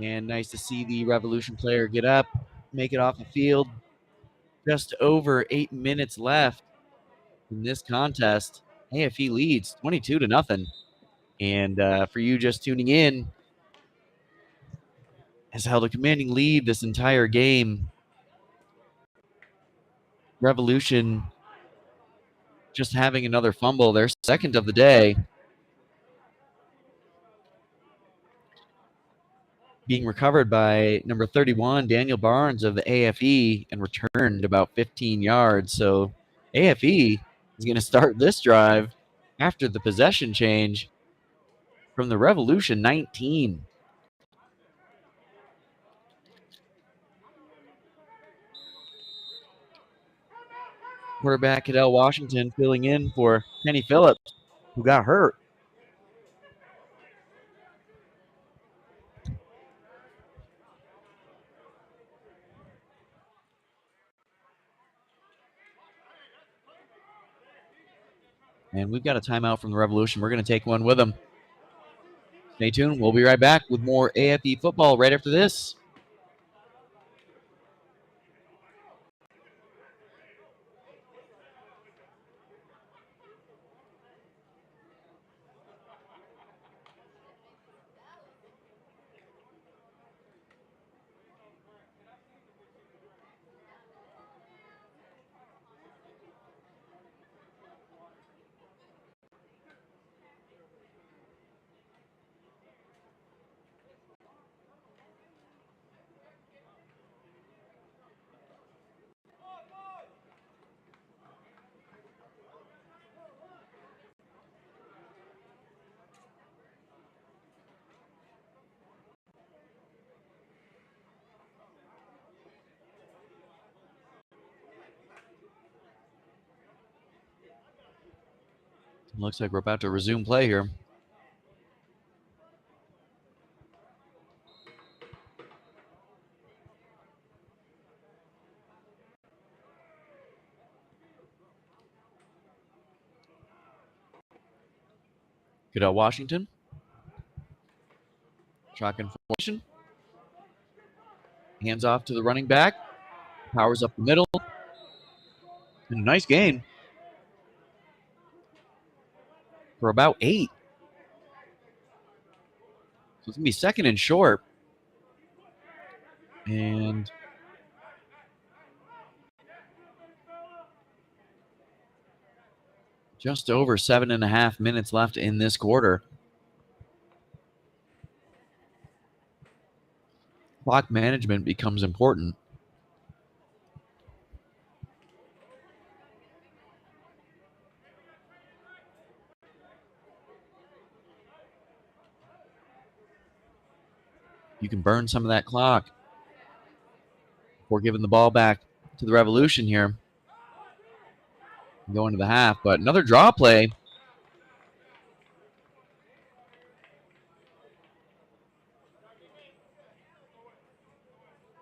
And nice to see the Revolution player get up, make it off the field. Just over 8 minutes left in this contest. AFE leads 22-0. And for you just tuning in, has held a commanding lead this entire game. Revolution just having another fumble, their second of the day. Being recovered by number 31, Daniel Barnes of the AFE, and returned about 15 yards. So AFE is going to start this drive after the possession change from the Revolution 19. Quarterback Cadell Washington filling in for Kenny Phillips, who got hurt. And we've got a timeout from the Revolution. We're going to take one with them. Stay tuned. We'll be right back with more AFE football right after this. Looks like we're about to resume play here. Cadell Washington. Shotgun formation. Hands off to the running back. Powers up the middle. And a nice gain for about 8. So it's going to be second and short. And just over 7.5 minutes left in this quarter. clock management becomes important. You can burn some of that clock before giving the ball back to the Revolution here. Going to the half, but another draw play.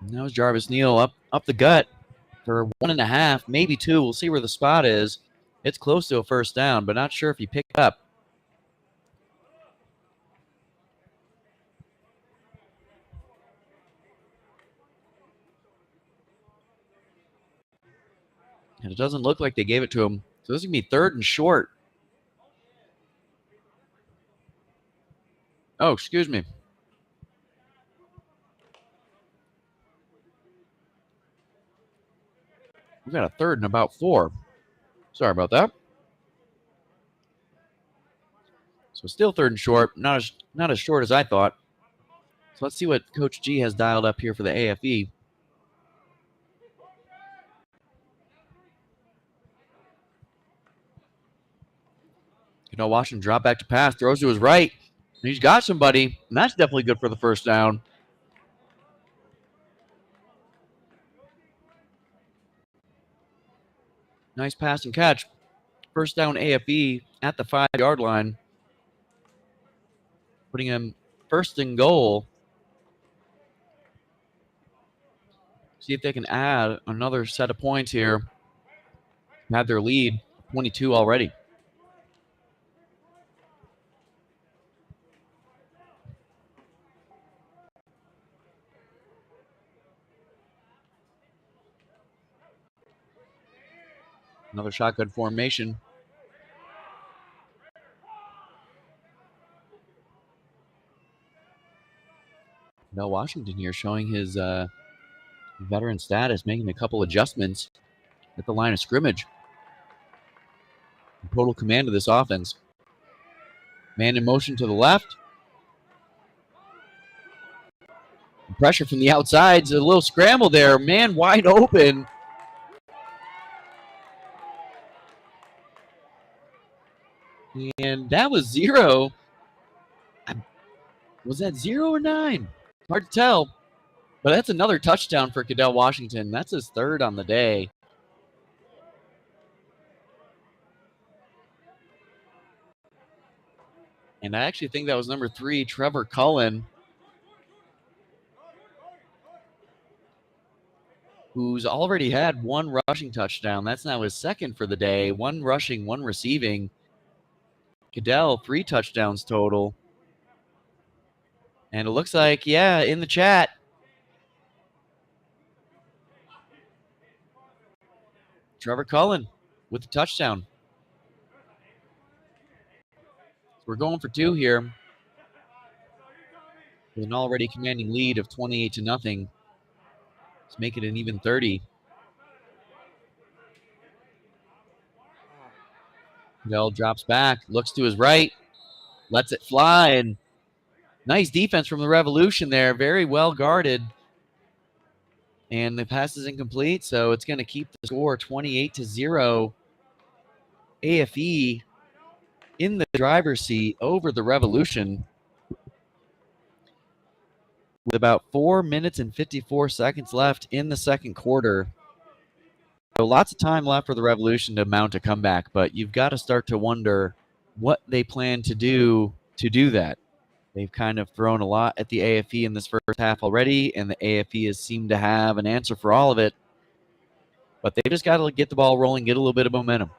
Now Jarvis Neal up the gut for 1.5, maybe 2. We'll see where the spot is. It's close to a first down, but not sure if he picked it up. And it doesn't look like they gave it to him. So this is going to be 3rd and short. Oh, excuse me. We've got a 3rd and about 4. Sorry about that. So still 3rd and short. Not as short as I thought. So let's see what Coach G has dialed up here for the AFE. Watch him drop back to pass. Throws to his right. And he's got somebody. And that's definitely good for the first down. Nice pass and catch. First down AFE at the 5-yard line. Putting him 1st and goal. See if they can add another set of points here. Have their lead, 22 already. Another shotgun formation. Mel Washington here showing his veteran status, making a couple adjustments at the line of scrimmage. Total command of this offense. Man in motion to the left. Pressure from the outside. A little scramble there. Man wide open. And that was 0. Was that 0 or 9? Hard to tell. But that's another touchdown for Cadell Washington. That's his 3rd on the day. And I actually think that was number 3, Trevor Cullen, who's already had 1 rushing touchdown. That's now his 2nd for the day. 1 rushing, 1 receiving. Cadell, 3 touchdowns total. And it looks like, yeah, in the chat, Trevor Cullen with the touchdown. So we're going for 2 here with an already commanding lead of 28-0. Let's make it an even 30. Cadell drops back, looks to his right, lets it fly, and nice defense from the Revolution there. Very well guarded. And the pass is incomplete, so it's going to keep the score 28-0. AFE in the driver's seat over the Revolution with about 4 minutes and 54 seconds left in the 2nd quarter. So lots of time left for the Revolution to mount a comeback, but you've got to start to wonder what they plan to do that. They've kind of thrown a lot at the AFE in this first half already, and the AFE has seemed to have an answer for all of it. But they just got to get the ball rolling, get a little bit of momentum.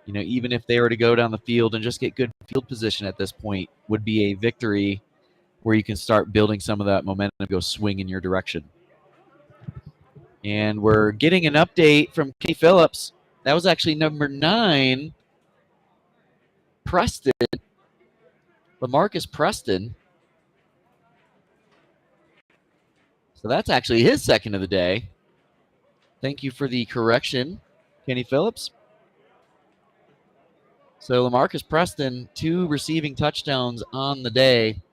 Even if they were to go down the field and just get good field position at this point, would be a victory where you can start building some of that momentum and go swing in your direction. And we're getting an update from Kenny Phillips. That was actually number 9, Preston. LaMarcus Preston. So that's actually his 2nd of the day. Thank you for the correction, Kenny Phillips. So LaMarcus Preston, 2 receiving touchdowns on the day.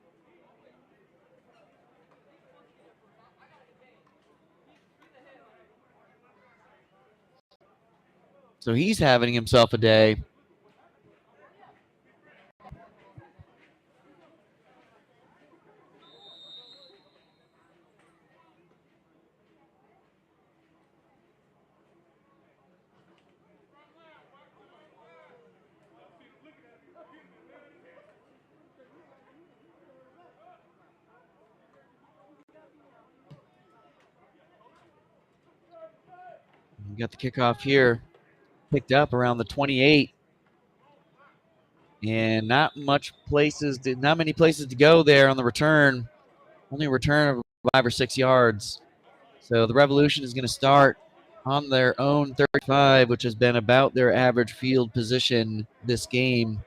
So he's having himself a day. We got the kickoff here, picked up around the 28, and not many places to go there on the return. Only a return of 5 or 6 yards. So the Revolution is going to start on their own 35, which has been about their average field position this game.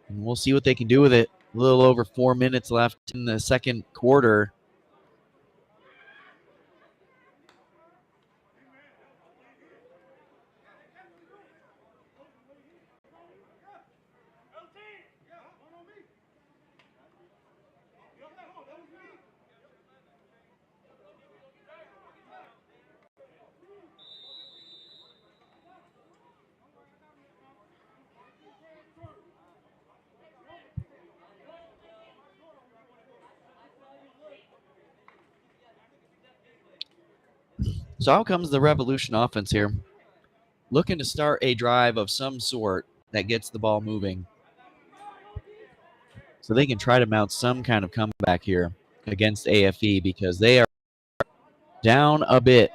And we'll see what they can do with it. A little over 4 minutes left in the second quarter. So out comes the Revolution offense here, looking to start a drive of some sort that gets the ball moving, so they can try to mount some kind of comeback here against AFE because they are down a bit.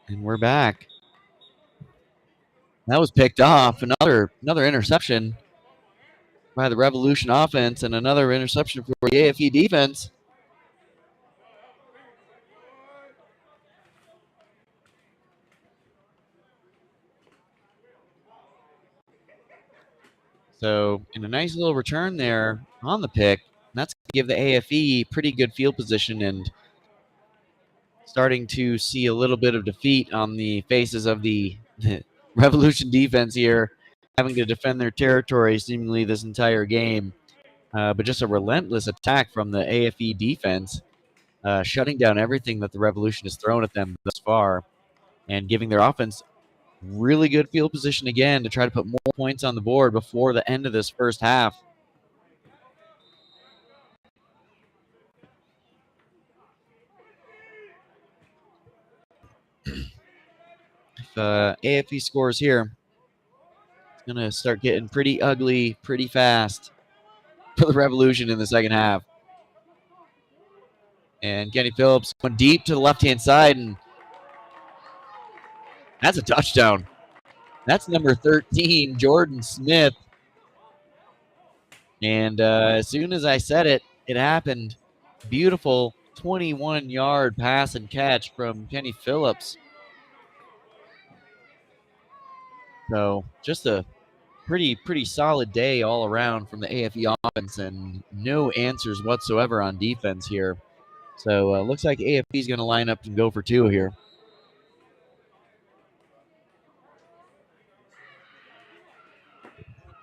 And we're back. That was picked off. Another interception by the Revolution offense and another interception for the AFE defense. So in a nice little return there on the pick, that's going to give the AFE pretty good field position and starting to see a little bit of defeat on the faces of the Revolution defense here, having to defend their territory seemingly this entire game. But just a relentless attack from the AFE defense, shutting down everything that the Revolution has thrown at them thus far and giving their offense really good field position again to try to put more points on the board before the end of this first half. If AFE scores here, it's going to start getting pretty ugly pretty fast for the Revolution in the second half. And Kenny Phillips went deep to the left-hand side, and that's a touchdown. That's number 13, Jordan Smith. And as soon as I said it, it happened. Beautiful 21-yard pass and catch from Kenny Phillips. So just a pretty solid day all around from the AFE offense and no answers whatsoever on defense here. So looks like AFE is going to line up and go for two here.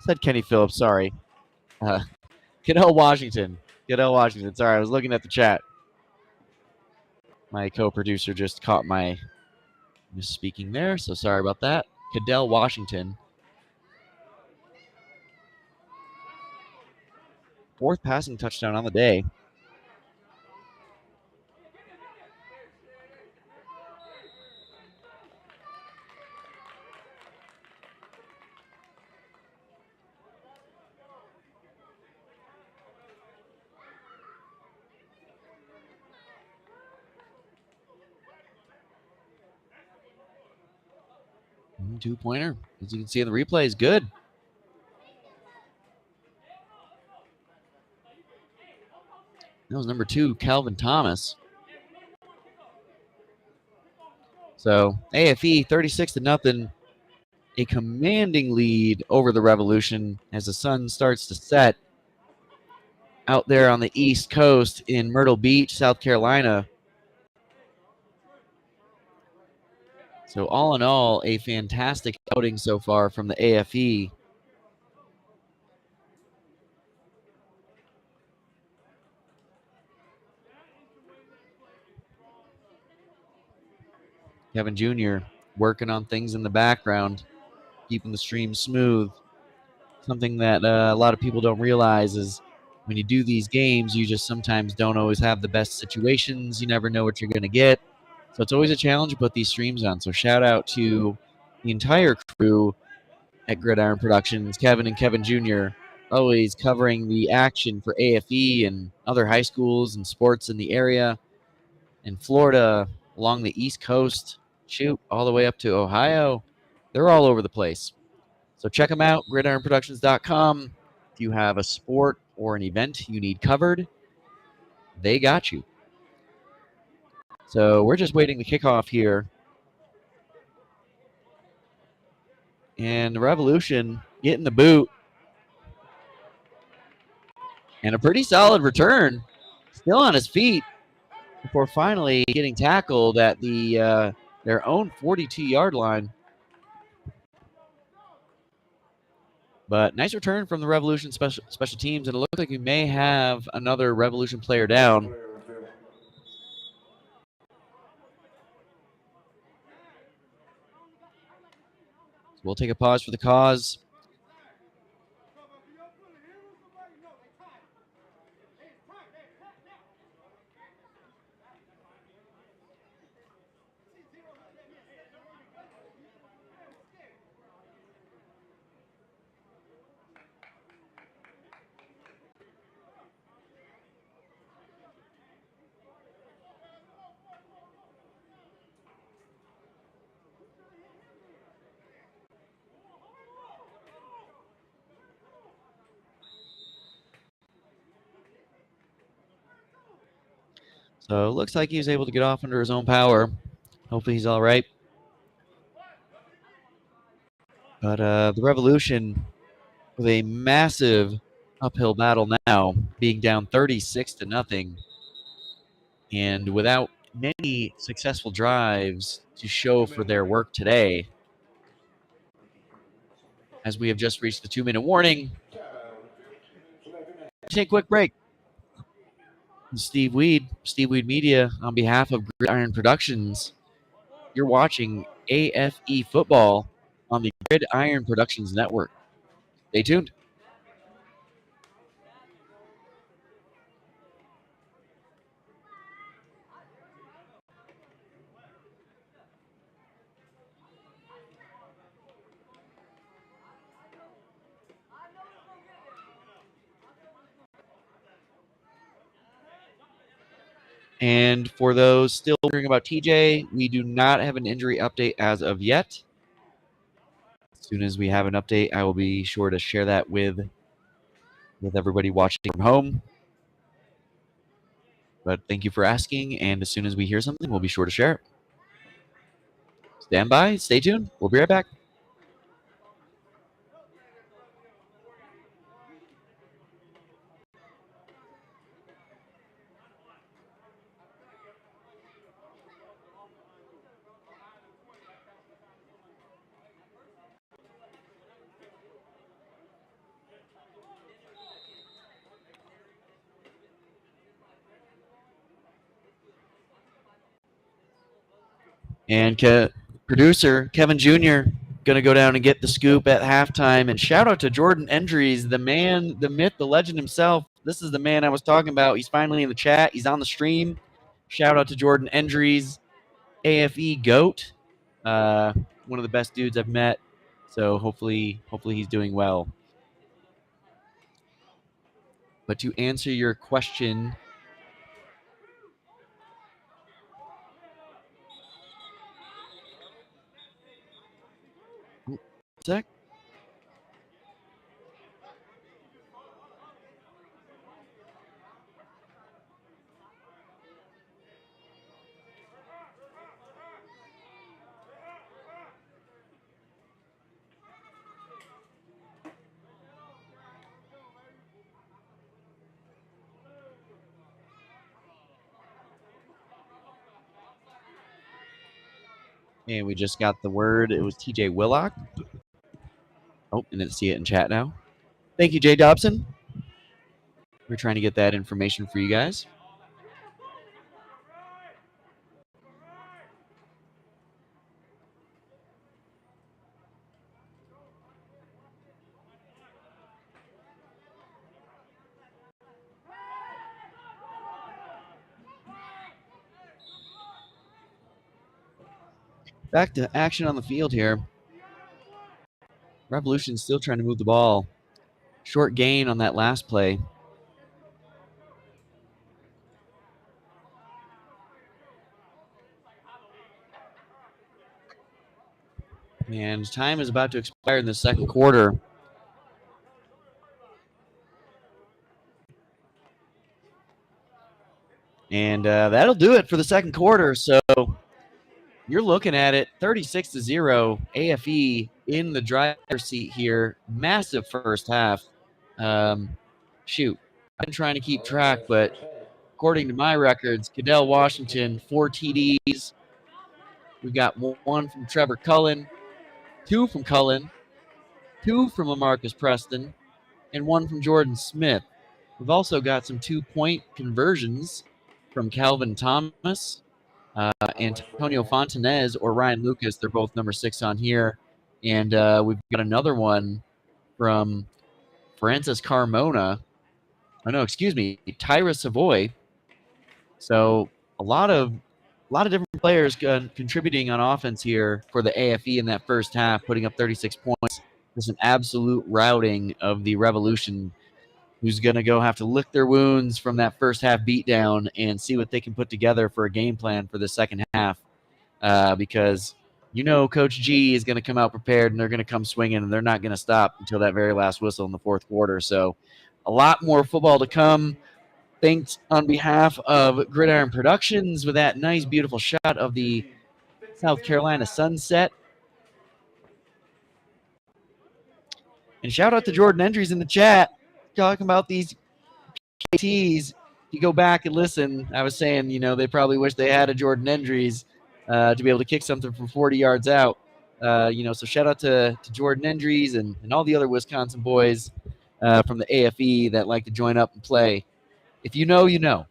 Said Kenny Phillips, sorry. Goodell Washington. Sorry, I was looking at the chat. My co-producer just caught my misspeaking there, so sorry about that. Goodell Washington. 4th passing touchdown on the day. Two-pointer, as you can see in the replay, is good. That was number 2, Calvin Thomas. So AFE 36-0, a commanding lead over the Revolution as the sun starts to set out there on the East Coast in Myrtle Beach, South Carolina. So all in all, a fantastic outing so far from the AFE. Kevin Jr. working on things in the background, keeping the stream smooth. Something that a lot of people don't realize is when you do these games, you just sometimes don't always have the best situations. You never know what you're going to get. So it's always a challenge to put these streams on. So shout out to the entire crew at Gridiron Productions, Kevin and Kevin Jr., always covering the action for AFE and other high schools and sports in the area. In Florida, along the East Coast, shoot, all the way up to Ohio. They're all over the place. So check them out, gridironproductions.com. If you have a sport or an event you need covered, they got you. So we're just waiting to kick off here. And the Revolution getting the boot. And a pretty solid return. Still on his feet before finally getting tackled at the their own 42-yard line. But nice return from the Revolution special teams, and it looks like we may have another Revolution player down. So we'll take a pause for the cause. So it looks like he was able to get off under his own power. Hopefully he's all right. But the Revolution with a massive uphill battle now, being down 36-0, and without many successful drives to show for their work today, as we have just reached the 2-minute warning. Take a quick break. Steve Weed Media, on behalf of Gridiron Productions, you're watching AFE football on the Gridiron Productions Network. Stay tuned. And for those still wondering about TJ, we do not have an injury update as of yet. As soon as we have an update, I will be sure to share that with everybody watching from home. But thank you for asking, and as soon as we hear something, we'll be sure to share it. Stand by, stay tuned. We'll be right back. And producer Kevin Jr. going to go down and get the scoop at halftime. And shout out to Jordan Endries, the man, the myth, the legend himself. This is the man I was talking about. He's finally in the chat. He's on the stream. Shout out to Jordan Endries, AFE GOAT. One of the best dudes I've met. So hopefully he's doing well. But to answer your question, sec. And we just got the word. It was TJ Willock. Oh, and didn't see it in chat now. Thank you, Jay Dobson. We're trying to get that information for you guys. Back to action on the field here. Revolution still trying to move the ball. Short gain on that last play. And time is about to expire in the second quarter. And that'll do it for the second quarter. So you're looking at it 36-0. AFE in the driver's seat here. Massive first half. Shoot, I've been trying to keep track, but according to my records, Cadell Washington, 4 TDs. We've got one from Trevor Cullen, 2 from Cullen, 2 from Lamarcus Preston, and 1 from Jordan Smith. We've also got some 2-point conversions from Calvin Thomas, Antonio Fontanez, or Ryan Lucas. They're both number 6 on here. And we've got another one from Francis Carmona. Oh, no, excuse me, Tyra Savoy. So a lot of different players contributing on offense here for the AFE in that first half, putting up 36 points. Just an absolute routing of the Revolution, who's going to go have to lick their wounds from that first half beatdown and see what they can put together for a game plan for the second half. Because Coach G is going to come out prepared, and they're going to come swinging, and they're not going to stop until that very last whistle in the fourth quarter. So a lot more football to come. Thanks on behalf of Gridiron Productions with that nice, beautiful shot of the South Carolina sunset. And shout out to Jordan Endries in the chat talking about these KTs. If you go back and listen, I was saying, they probably wish they had a Jordan Endries to be able to kick something from 40 yards out. So shout out to Jordan Endries and all the other Wisconsin boys from the AFE that like to join up and play. If you know, you know.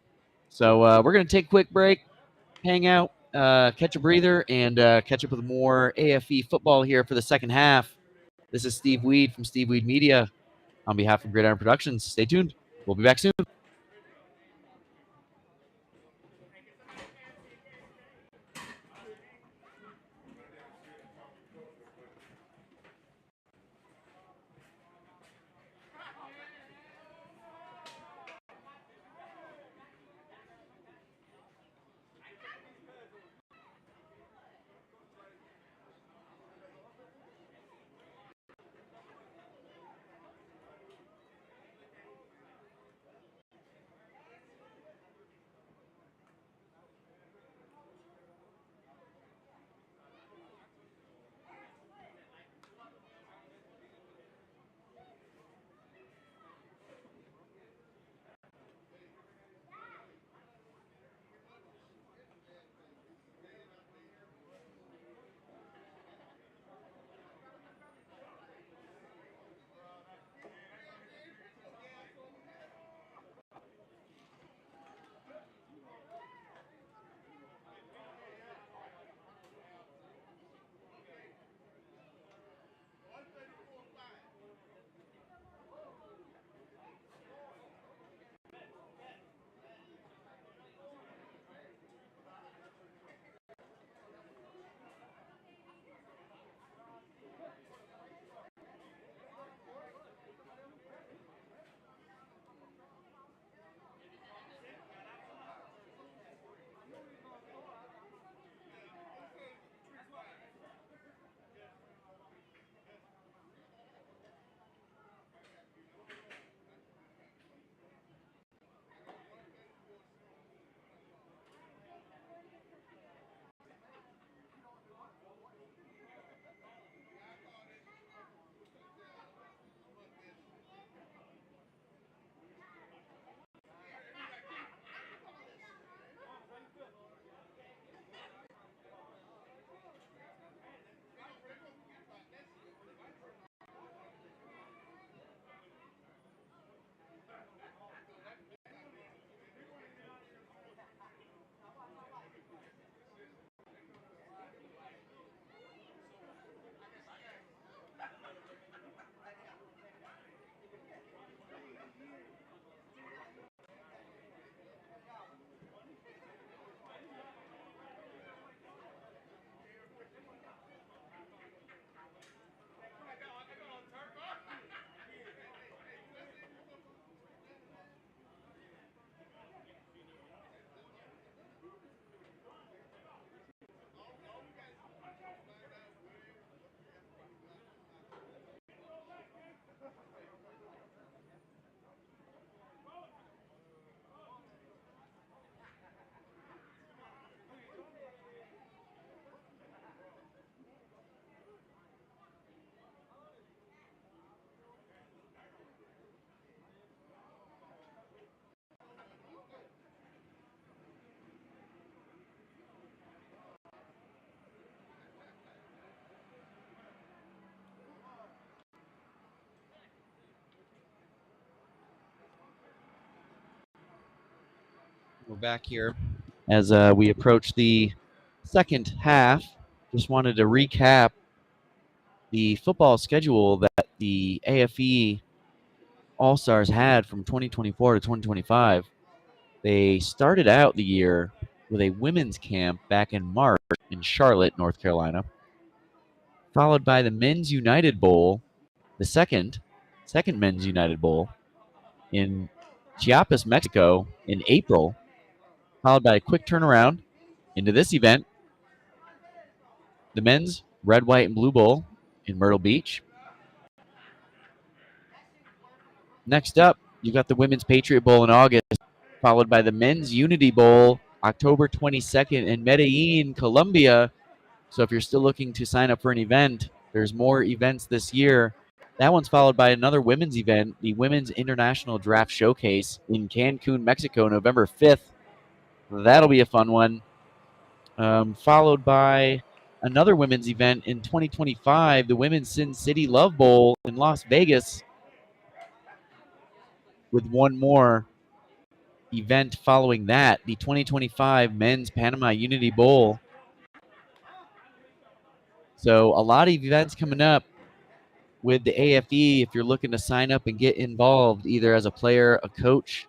So we're going to take a quick break, hang out, catch a breather, and catch up with more AFE football here for the second half. This is Steve Weed from Steve Weed Media on behalf of Gridiron Productions. Stay tuned. We'll be back soon. We're back here as we approach the second half. Just wanted to recap the football schedule that the AFE All-Stars had from 2024 to 2025. They started out the year with a women's camp back in March in Charlotte, North Carolina, followed by the Men's United Bowl, the second Men's United Bowl in Chiapas, Mexico in April, followed by a quick turnaround into this event, the Men's Red, White, and Blue Bowl in Myrtle Beach. Next up, you got the Women's Patriot Bowl in August, followed by the Men's Unity Bowl October 22nd in Medellin, Colombia. So if you're still looking to sign up for an event, there's more events this year. That one's followed by another women's event, the Women's International Draft Showcase in Cancun, Mexico, November 5th. That'll be a fun one. Followed by another women's event in 2025, the Women's Sin City Love Bowl in Las Vegas, with one more event following that, the 2025 Men's Panama Unity Bowl. So a lot of events coming up with the AFE if you're looking to sign up and get involved, either as a player, a coach,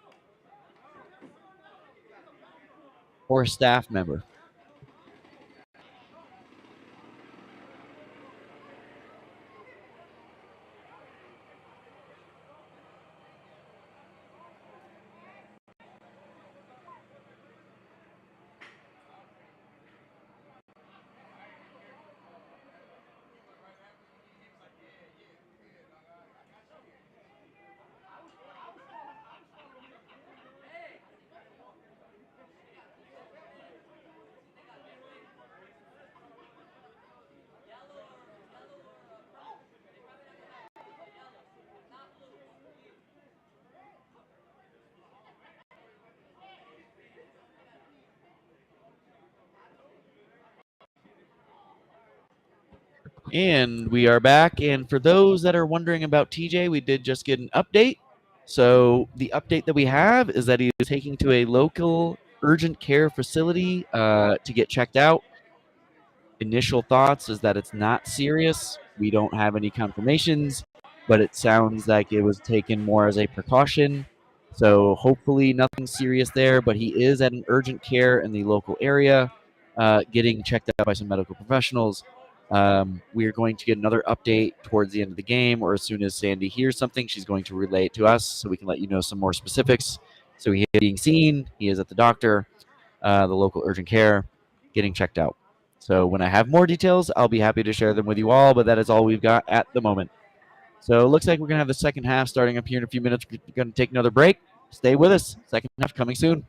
or a staff member. And we are back. And for those that are wondering about TJ, we did just get an update. So the update that we have is that he is taking to a local urgent care facility to get checked out. Initial thoughts is that it's not serious. We don't have any confirmations, but it sounds like it was taken more as a precaution. So hopefully nothing serious there, but he is at an urgent care in the local area, getting checked out by some medical professionals. We are going to get another update towards the end of the game, or as soon as Sandy hears something, she's going to relay it to us so we can let you know some more specifics. So he is being seen. He is at the doctor, the local urgent care, getting checked out. So when I have more details, I'll be happy to share them with you all, but that is all we've got at the moment. So it looks like we're going to have the second half starting up here in a few minutes. We're going to take another break. Stay with us. Second half coming soon.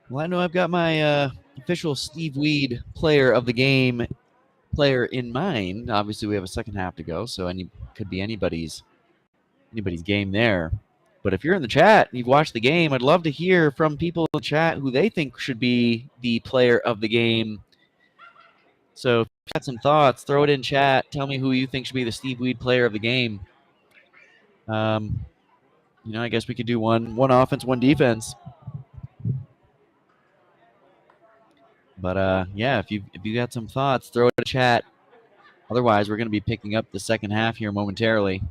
Well, I know I've got my official Steve Weed player of the game player in mind. Obviously, we have a second half to go, so could be anybody's game there. But if you're in the chat and you've watched the game, I'd love to hear from people in the chat who they think should be the player of the game. So if you've got some thoughts, throw it in chat. Tell me who you think should be the Steve Weed player of the game. I guess we could do one offense, one defense. But yeah, if you got some thoughts, throw it in chat. Otherwise, we're going to be picking up the second half here momentarily.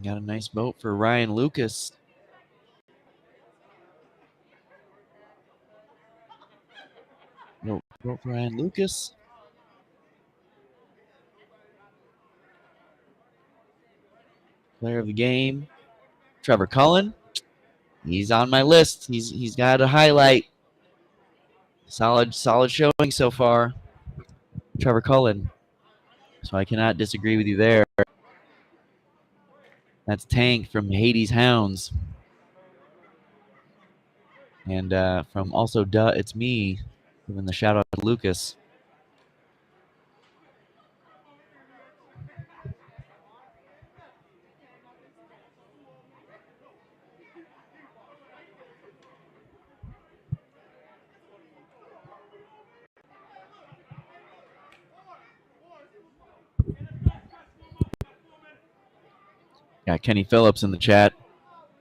Got a nice vote for Ryan Lucas. Vote for Ryan Lucas. Player of the game, Trevor Cullen. He's on my list. He's got a highlight. Solid showing so far, Trevor Cullen. So I cannot disagree with you there. That's Tank from Hades Hounds. And from also Duh, It's Me, giving the shout out to Lucas. Got Kenny Phillips in the chat.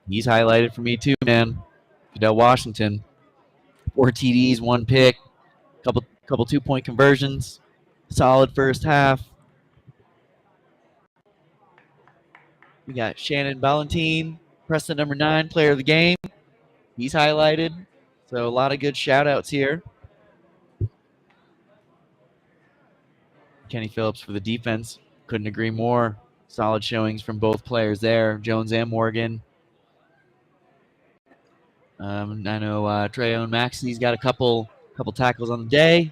He's highlighted for me too, man. Fidel Washington. 4 TDs, 1 pick, couple 2-point conversions. Solid first half. We got Shannon Ballantine, Preston number 9, player of the game. He's highlighted. So a lot of good shout outs here. Kenny Phillips for the defense. Couldn't agree more. Solid showings from both players there, Jones and Morgan. I know Treyon Maxey's got a couple tackles on the day.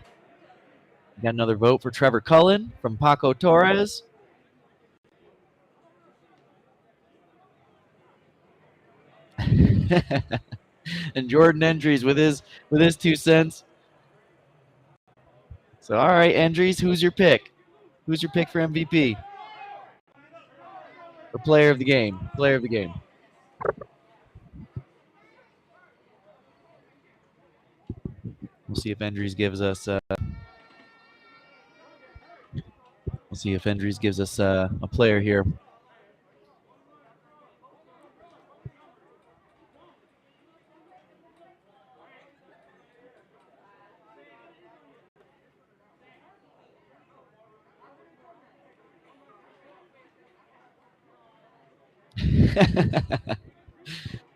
Got another vote for Trevor Cullen from Paco Torres. And Jordan Endries with his 2 cents. So all right, Endries, who's your pick? Who's your pick for MVP? Or player of the game? Player of the game. We'll see if Endries gives us. We'll see if Endries gives us a player here.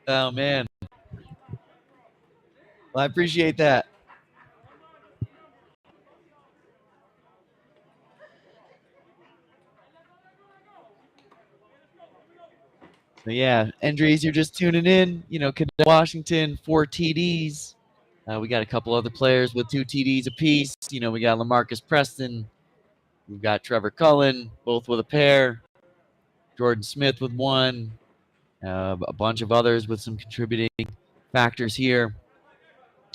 Oh man. Well, I appreciate that. So yeah, Endries, you're just tuning in. You know, Cadell Washington, 4 TDs. We got a couple other players with 2 TDs apiece. You know, we got LaMarcus Preston. We've got Trevor Cullen, both with a pair. Jordan Smith with 1. A bunch of others with some contributing factors here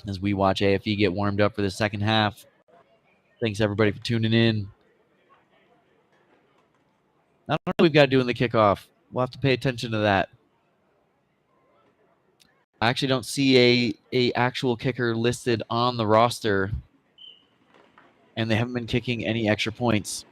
as we watch AFE get warmed up for the second half. Thanks, everybody, for tuning in. I don't know what we've got to do in the kickoff. We'll have to pay attention to that. I actually don't see a actual kicker listed on the roster, and they haven't been kicking any extra points.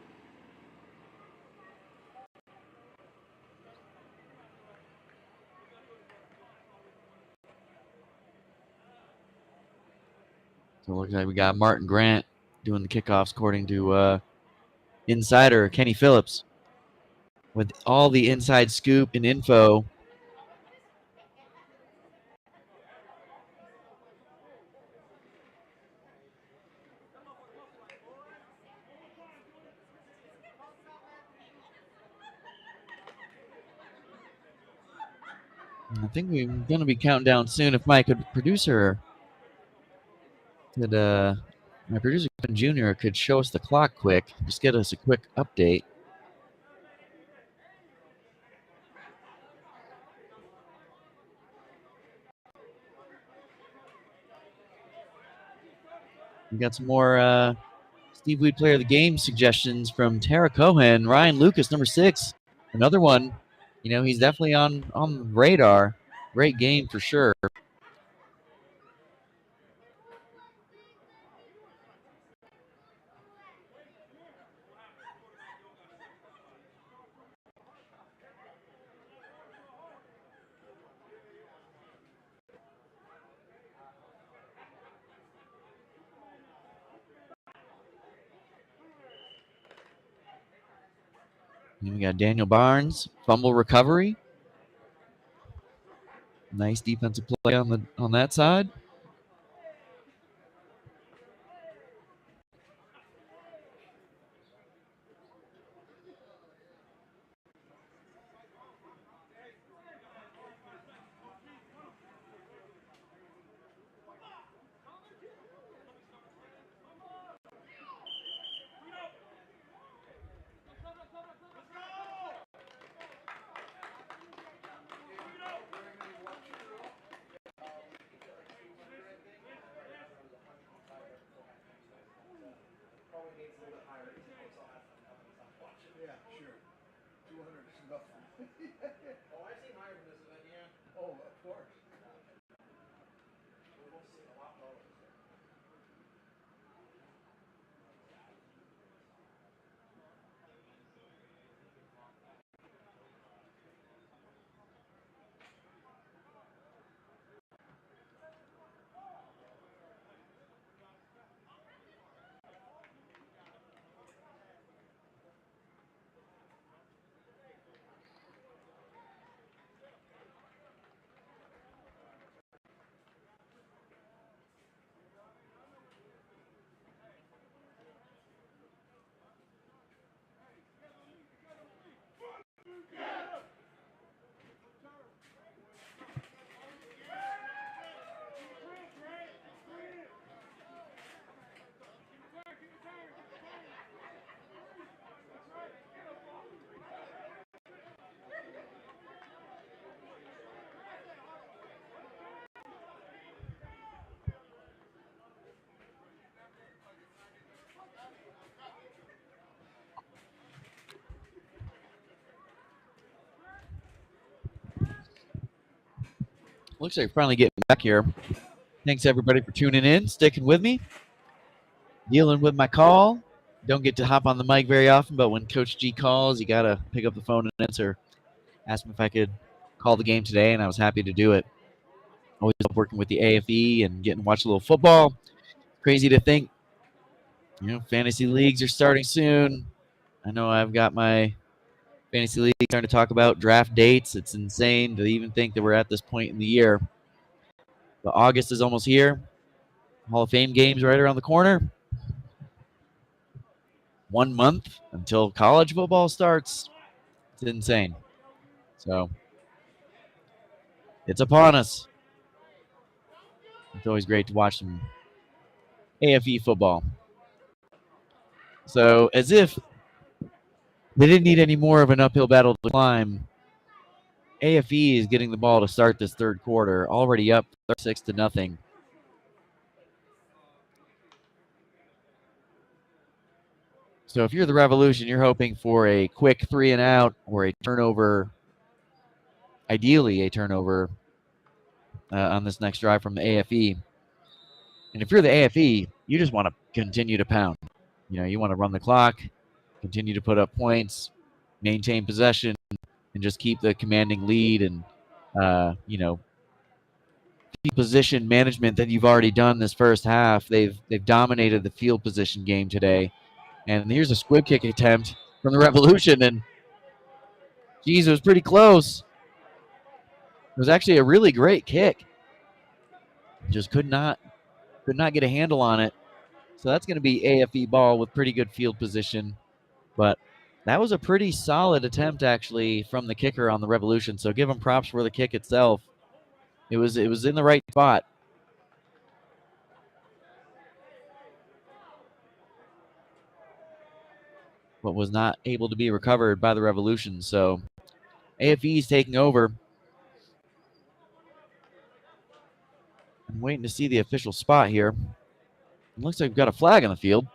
So it looks like we got Martin Grant doing the kickoffs according to insider Kenny Phillips with all the inside scoop and info. I think we're going to be counting down soon. If my producer could, my producer Junior could show us the clock quick, just get us a quick update. We got some more Steve Weed player of the game suggestions from Tara Cohen, Ryan Lucas, number 6. Another one. You know, he's definitely on the radar. Great game for sure. And we got Daniel Barnes, fumble recovery. Nice defensive play on that side. Looks like we're finally getting back here. Thanks everybody for tuning in, sticking with me, dealing with my call. Don't get to hop on the mic very often, but when Coach G calls, you gotta pick up the phone and answer. Asked me if I could call the game today, and I was happy to do it. Always love working with the AFE and getting to watch a little football. Crazy to think, fantasy leagues are starting soon. I know I've got my fantasy league starting to talk about draft dates. It's insane to even think that we're at this point in the year. But August is almost here. Hall of Fame games right around the corner. 1 month until college football starts. It's insane. So it's upon us. It's always great to watch some AFE football. So as if they didn't need any more of an uphill battle to climb, AFE is getting the ball to start this third quarter, already up 6-0. So if you're the Revolution, you're hoping for a quick 3 and out or a turnover, ideally a turnover on this next drive from the AFE. And if you're the AFE, you just want to continue to pound. You want to run the clock, continue to put up points, maintain possession, and just keep the commanding lead and, position management that you've already done this first half. They've dominated the field position game today. And here's a squib kick attempt from the Revolution, and geez, it was pretty close. It was actually a really great kick. Just could not get a handle on it. So that's going to be AFE ball with pretty good field position. But that was a pretty solid attempt, actually, from the kicker on the Revolution. So give him props for the kick itself. It was in the right spot. But was not able to be recovered by the Revolution. So AFE is taking over. I'm waiting to see the official spot here. It looks like we've got a flag on the field.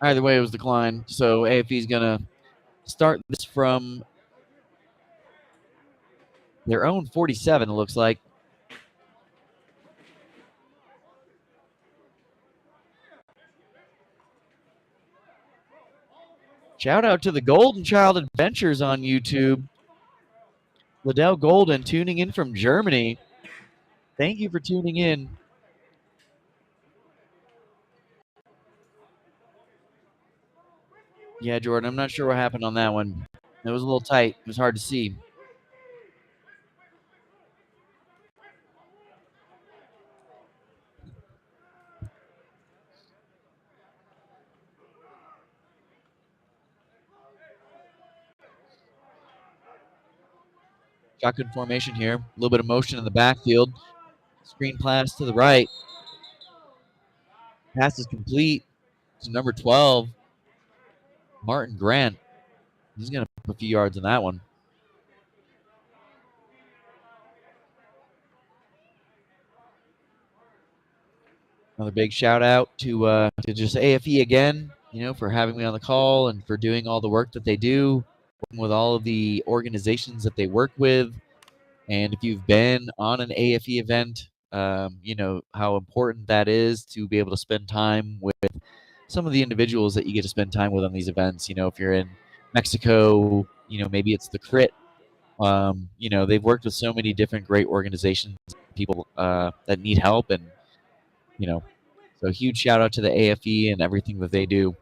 Either way, it was declined. So AFE is going to start this from their own 47, it looks like. Shout out to the Golden Child Adventures on YouTube. Liddell Golden tuning in from Germany. Thank you for tuning in. Yeah, Jordan, I'm not sure what happened on that one. It was a little tight. It was hard to see. Shotgun formation here. A little bit of motion in the backfield. Screen pass to the right. Pass is complete to number 12, Martin Grant. He's going to put a few yards on that one. Another big shout out to just AFE again, for having me on the call and for doing all the work that they do, working with all of the organizations that they work with. And if you've been on an AFE event, you know how important that is to be able to spend time with some of the individuals that you get to spend time with on these events. If you're in Mexico, maybe it's the Crit. They've worked with so many different great organizations, people that need help, and so huge shout out to the AFE and everything that they do.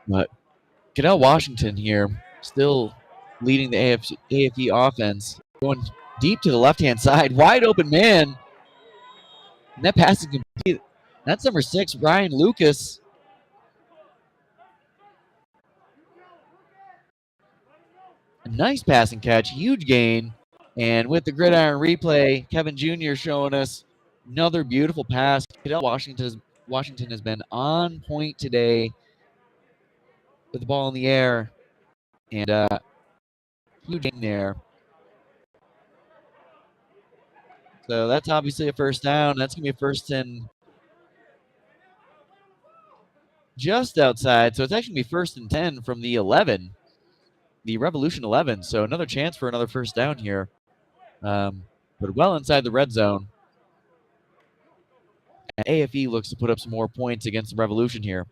But Cadell Washington here, still leading the AFE offense, going deep to the left-hand side, wide open man. And that pass is complete. That's number 6, Ryan Lucas. A nice passing catch, huge gain. And with the gridiron replay, Kevin Jr. showing us another beautiful pass. Cadell Washington has been on point today with the ball in the air. And huge gain there. So that's obviously a first down. That's going to be a first and just outside. So it's actually going to be first and 10 from the 11, the Revolution 11. So another chance for another first down here. But well inside the red zone. And AFE looks to put up some more points against the Revolution here.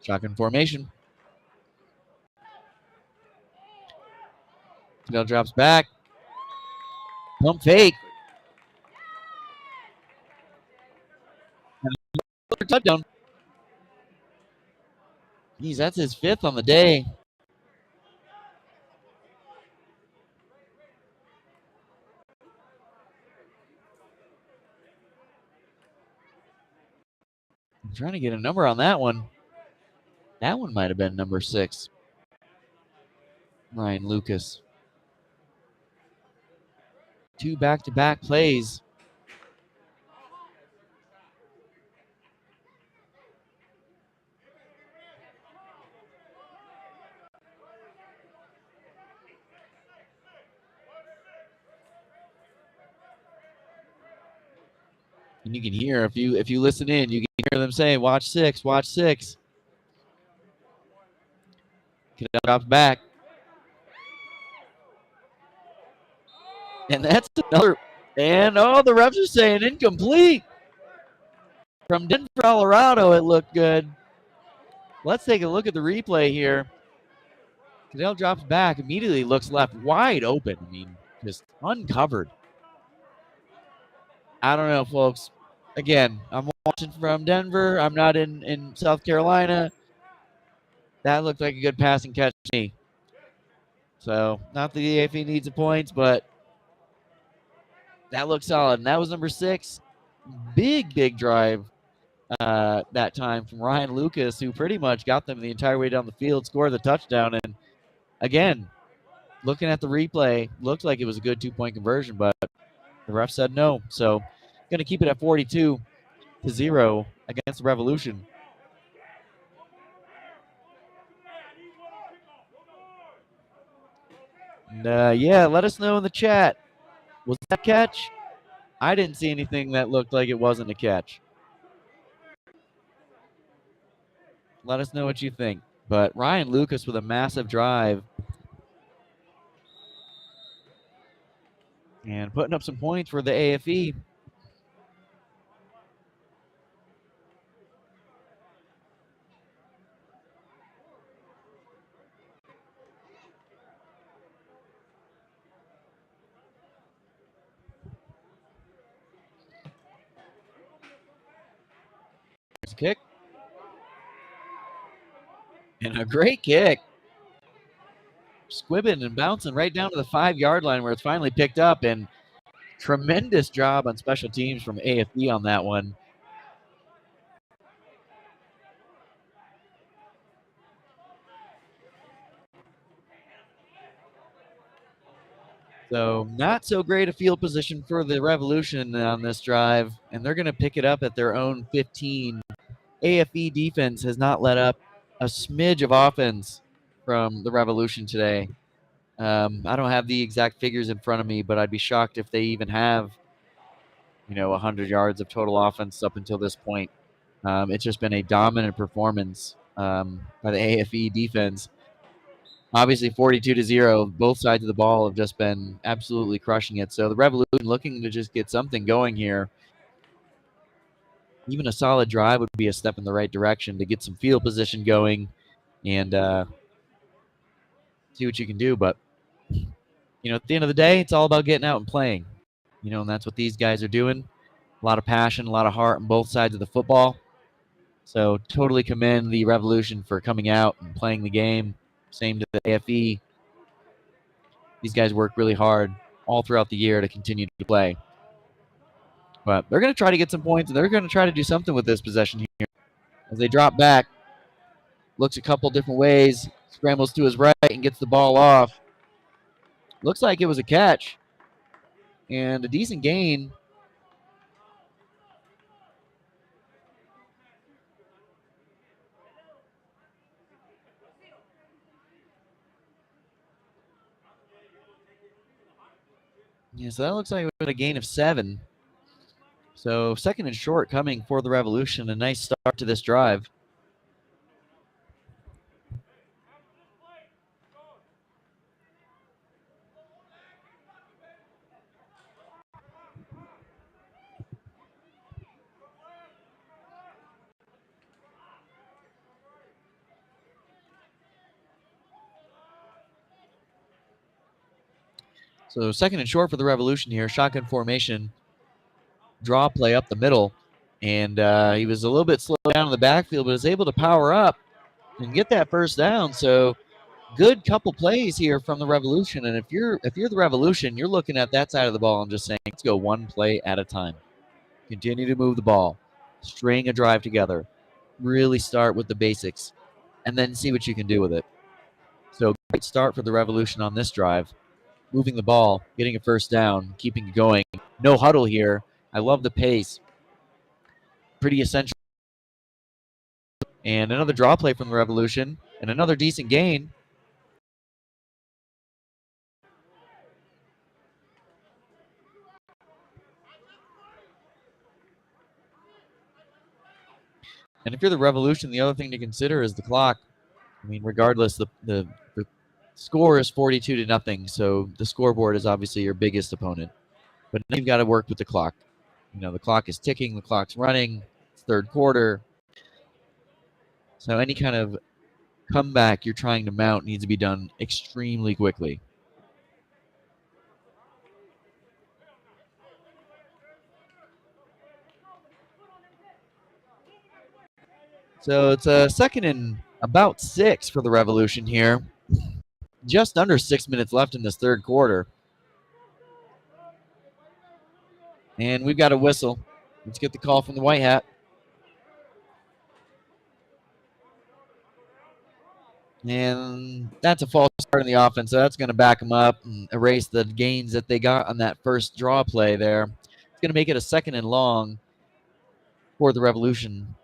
Shotgun formation. Cadell drops back. Pump fake. And touchdown. Geez, that's his 5th on the day. I'm trying to get a number on that one. That one might have been number 6. Ryan Lucas. 2 back-to-back plays. And you can hear, if you listen in, you can hear them saying, watch 6, watch 6. Cadell drops back. And that's another. And, the refs are saying incomplete. From Denver, Colorado, it looked good. Let's take a look at the replay here. Cadell drops back, immediately looks left, wide open. I mean, just uncovered. I don't know, folks. Again, I'm watching from Denver. I'm not in South Carolina. That looked like a good passing catch to me. So, not that the AFE needs the points, but that looked solid. And that was number 6. Big drive that time from Ryan Lucas, who pretty much got them the entire way down the field, scored the touchdown. And again, looking at the replay, looked like it was a good 2-point conversion, but the ref said no. So, going to keep it at 42-0 against the Revolution. And, yeah, let us know in the chat. Was that catch? I didn't see anything that looked like it wasn't a catch. Let us know what you think. But Ryan Lucas with a massive drive and putting up some points for the AFE. There's a kick. And a great kick. Squibbing and bouncing right down to the 5-yard line where it's finally picked up. And tremendous job on special teams from AFE on that one. So not so great a field position for the Revolution on this drive. And they're going to pick it up at their own 15. AFE defense has not let up a smidge of offense from the Revolution today. I don't have the exact figures in front of me, but I'd be shocked if they even have, 100 yards of total offense up until this point. It's just been a dominant performance by the AFE defense. Obviously, 42-0. Both sides of the ball have just been absolutely crushing it. So the Revolution looking to just get something going here. Even a solid drive would be a step in the right direction to get some field position going and see what you can do. But, at the end of the day, it's all about getting out and playing. And that's what these guys are doing. A lot of passion, a lot of heart on both sides of the football. So totally commend the Revolution for coming out and playing the game. Same to the AFE. These guys work really hard all throughout the year to continue to play. But they're going to try to get some points, and they're going to try to do something with this possession here. As they drop back, looks a couple different ways, scrambles to his right and gets the ball off. Looks like it was a catch and a decent gain. Yeah, so that looks like it was a gain of 7. So 2nd and short coming for the Revolution. A nice start to this drive. So 2nd and short for the Revolution here. Shotgun formation. Draw play up the middle. And he was a little bit slow down in the backfield, but was able to power up and get that first down. So good couple plays here from the Revolution. And if you're the Revolution, you're looking at that side of the ball and just saying, let's go one play at a time. Continue to move the ball. String a drive together. Really start with the basics. And then see what you can do with it. So great start for the Revolution on this drive. Moving the ball, getting a first down, keeping it going. No huddle here. I love the pace. Pretty essential. And another draw play from the Revolution. And another decent gain. And if you're the Revolution, the other thing to consider is the clock. I mean, regardless, the score is 42-0, so the scoreboard is obviously your biggest opponent. But now you've got to work with the clock. The clock is ticking, the clock's running, it's third quarter. So any kind of comeback you're trying to mount needs to be done extremely quickly. So it's a 2nd and about 6 for the Revolution here. Just under 6 minutes left in this third quarter. And we've got a whistle. Let's get the call from the White Hat. And that's a false start in the offense, so that's going to back them up and erase the gains that they got on that first draw play there. It's going to make it a 2nd and long for the Revolution.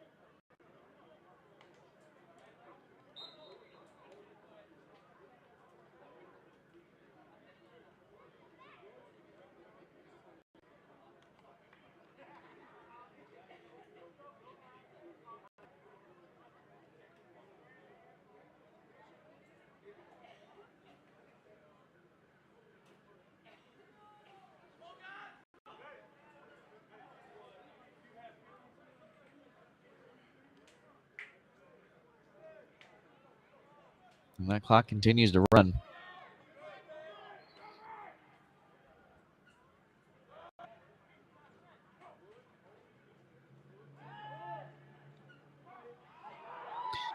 And that clock continues to run.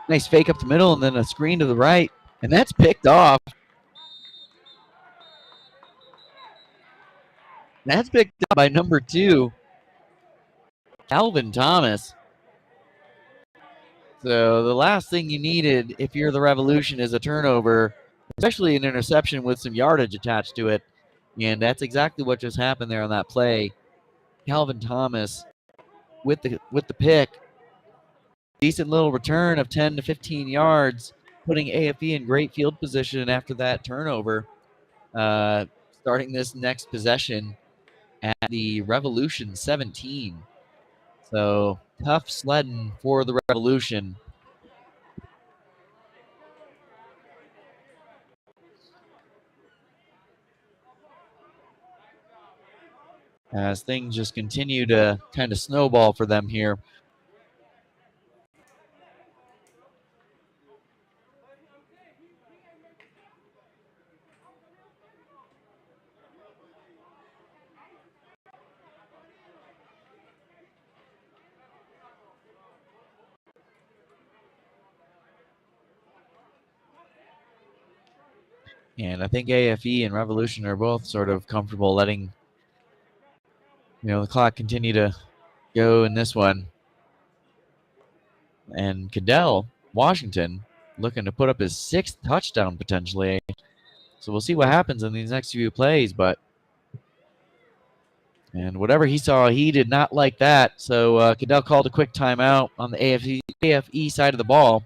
Nice fake up the middle and then a screen to the right. And that's picked off. That's picked up by number 2, Calvin Thomas. So the last thing you needed if you're the Revolution is a turnover, especially an interception with some yardage attached to it. And that's exactly what just happened there on that play. Calvin Thomas with the pick. Decent little return of 10 to 15 yards, putting AFE in great field position after that turnover. Starting this next possession at the Revolution 17. So tough sledding for the Revolution. As things just continue to kind of snowball for them here. And I think AFE and Revolution are both sort of comfortable letting the clock continue to go in this one. And Cadell Washington looking to put up his 6th touchdown potentially. So we'll see what happens in these next few plays. And whatever he saw, he did not like that. So Cadell called a quick timeout on the AFE side of the ball.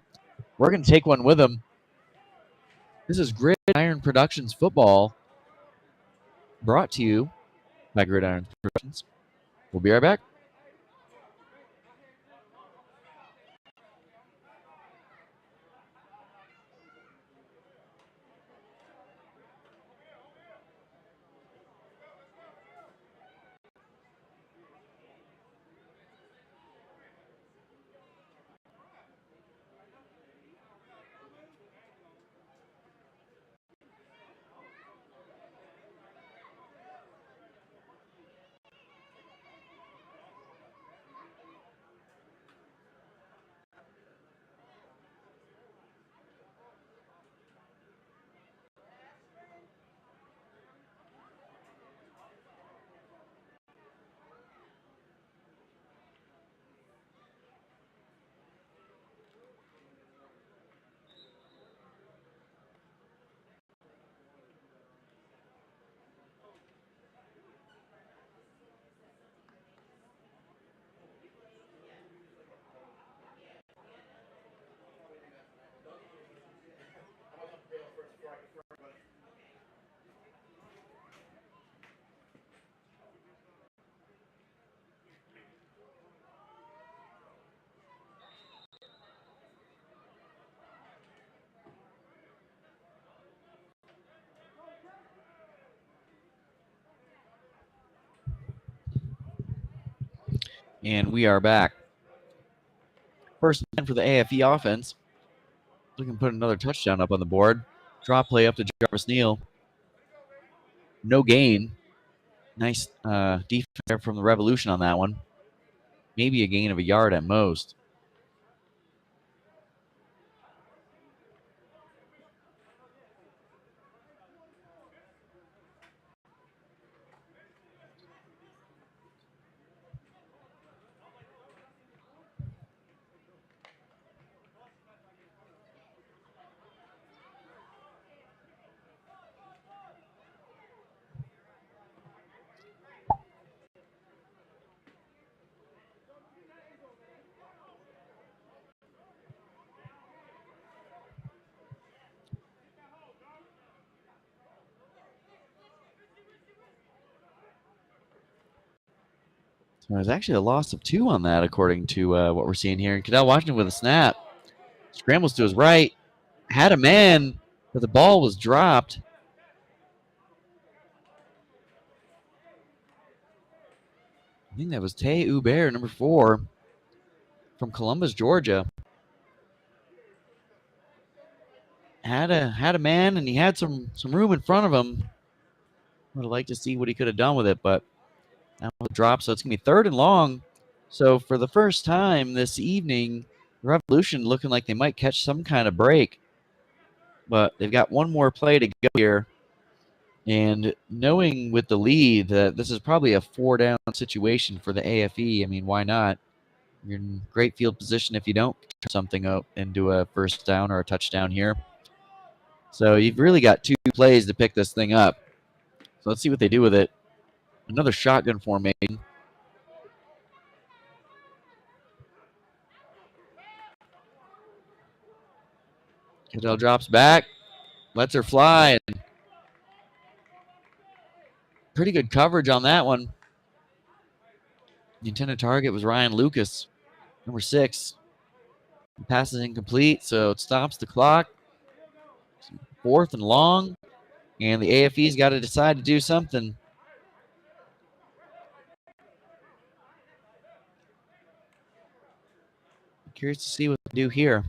We're going to take one with him. This is Gridiron Productions football, brought to you by Gridiron Productions. We'll be right back. And we are back. First and 10 for the AFE offense. Looking to put another touchdown up on the board. Draw play up to Jarvis Neal. No gain. Nice defense there from the Revolution on that one. Maybe a gain of a yard at most. So there's actually a loss of 2 on that, according to what we're seeing here. And Cadell Washington with a snap. Scrambles to his right. Had a man, but the ball was dropped. I think that was Tay Hubert, number 4, from Columbus, Georgia. had a man, and he had some room in front of him. Would have liked to see what he could have done with it, but that was a drop. So it's gonna be 3rd and long. So for the first time this evening, the Revolution looking like they might catch some kind of break, but they've got one more play to go here. And knowing with the lead that this is probably a 4-down situation for the AFE, I mean, why not? You're in great field position if you don't turn something up into a first down or a touchdown here. So you've really got 2 plays to pick this thing up. So let's see what they do with it. Another shotgun formation. Cadell drops back, lets her fly. And pretty good coverage on that one. The intended target was Ryan Lucas, number 6. The pass is incomplete, so it stops the clock. 4th and long, and the AFE's got to decide to do something. Curious to see what they do here.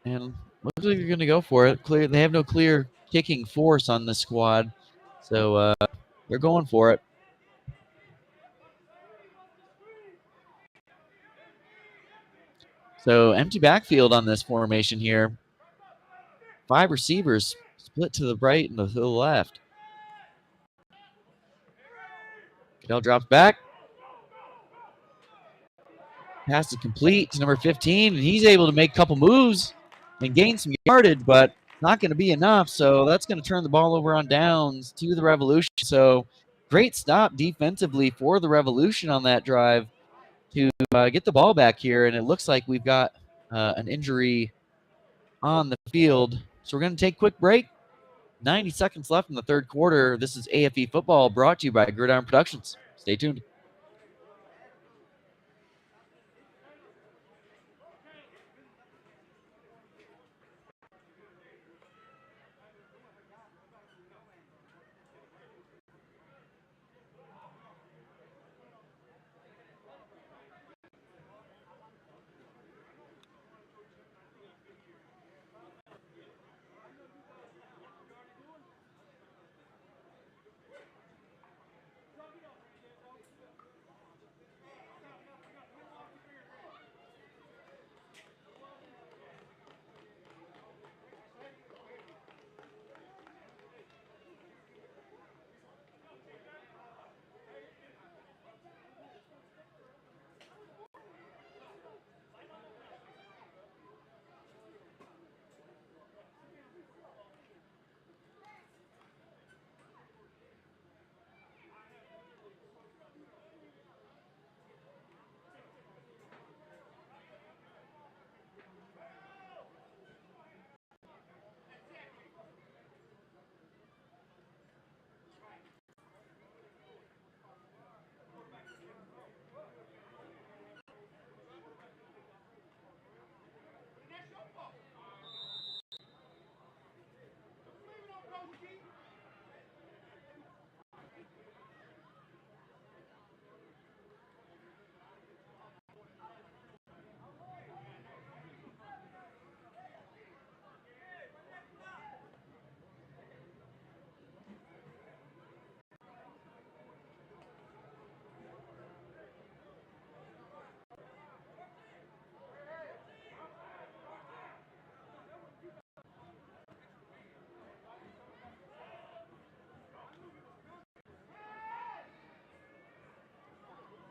And looks like they're going to go for it. They have no clear kicking force on this squad, so they're going for it. So empty backfield on this formation here. 5 receivers split to the right and to the left. Cadell drops back. Pass is complete to number 15, and he's able to make a couple moves and gain some yardage, but not going to be enough. So that's going to turn the ball over on downs to the Revolution. So great stop defensively for the Revolution on that drive to get the ball back here. And it looks like we've got an injury on the field. So we're going to take a quick break. 90 seconds left in the 3rd quarter. This is AFE Football brought to you by Gridiron Productions. Stay tuned.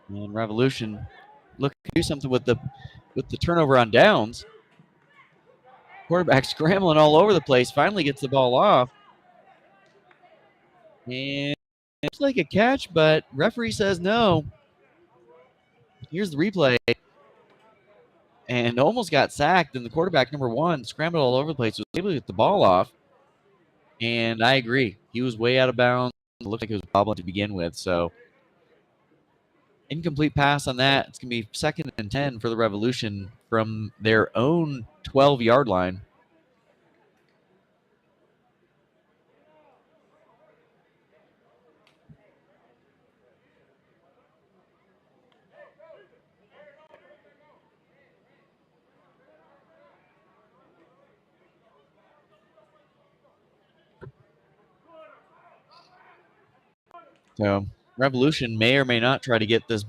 And Revolution looking to do something with the turnover on downs. Quarterback scrambling all over the place. Finally gets the ball off. And it looks like a catch, but referee says no. Here's the replay. And almost got sacked. And the quarterback, number 1, scrambled all over the place. Was able to get the ball off. And I agree. He was way out of bounds. It looked like it was wobbling to begin with. So incomplete pass on that. It's going to be 2nd and 10 for the Revolution from their own 12-yard line. So Revolution may or may not try to get this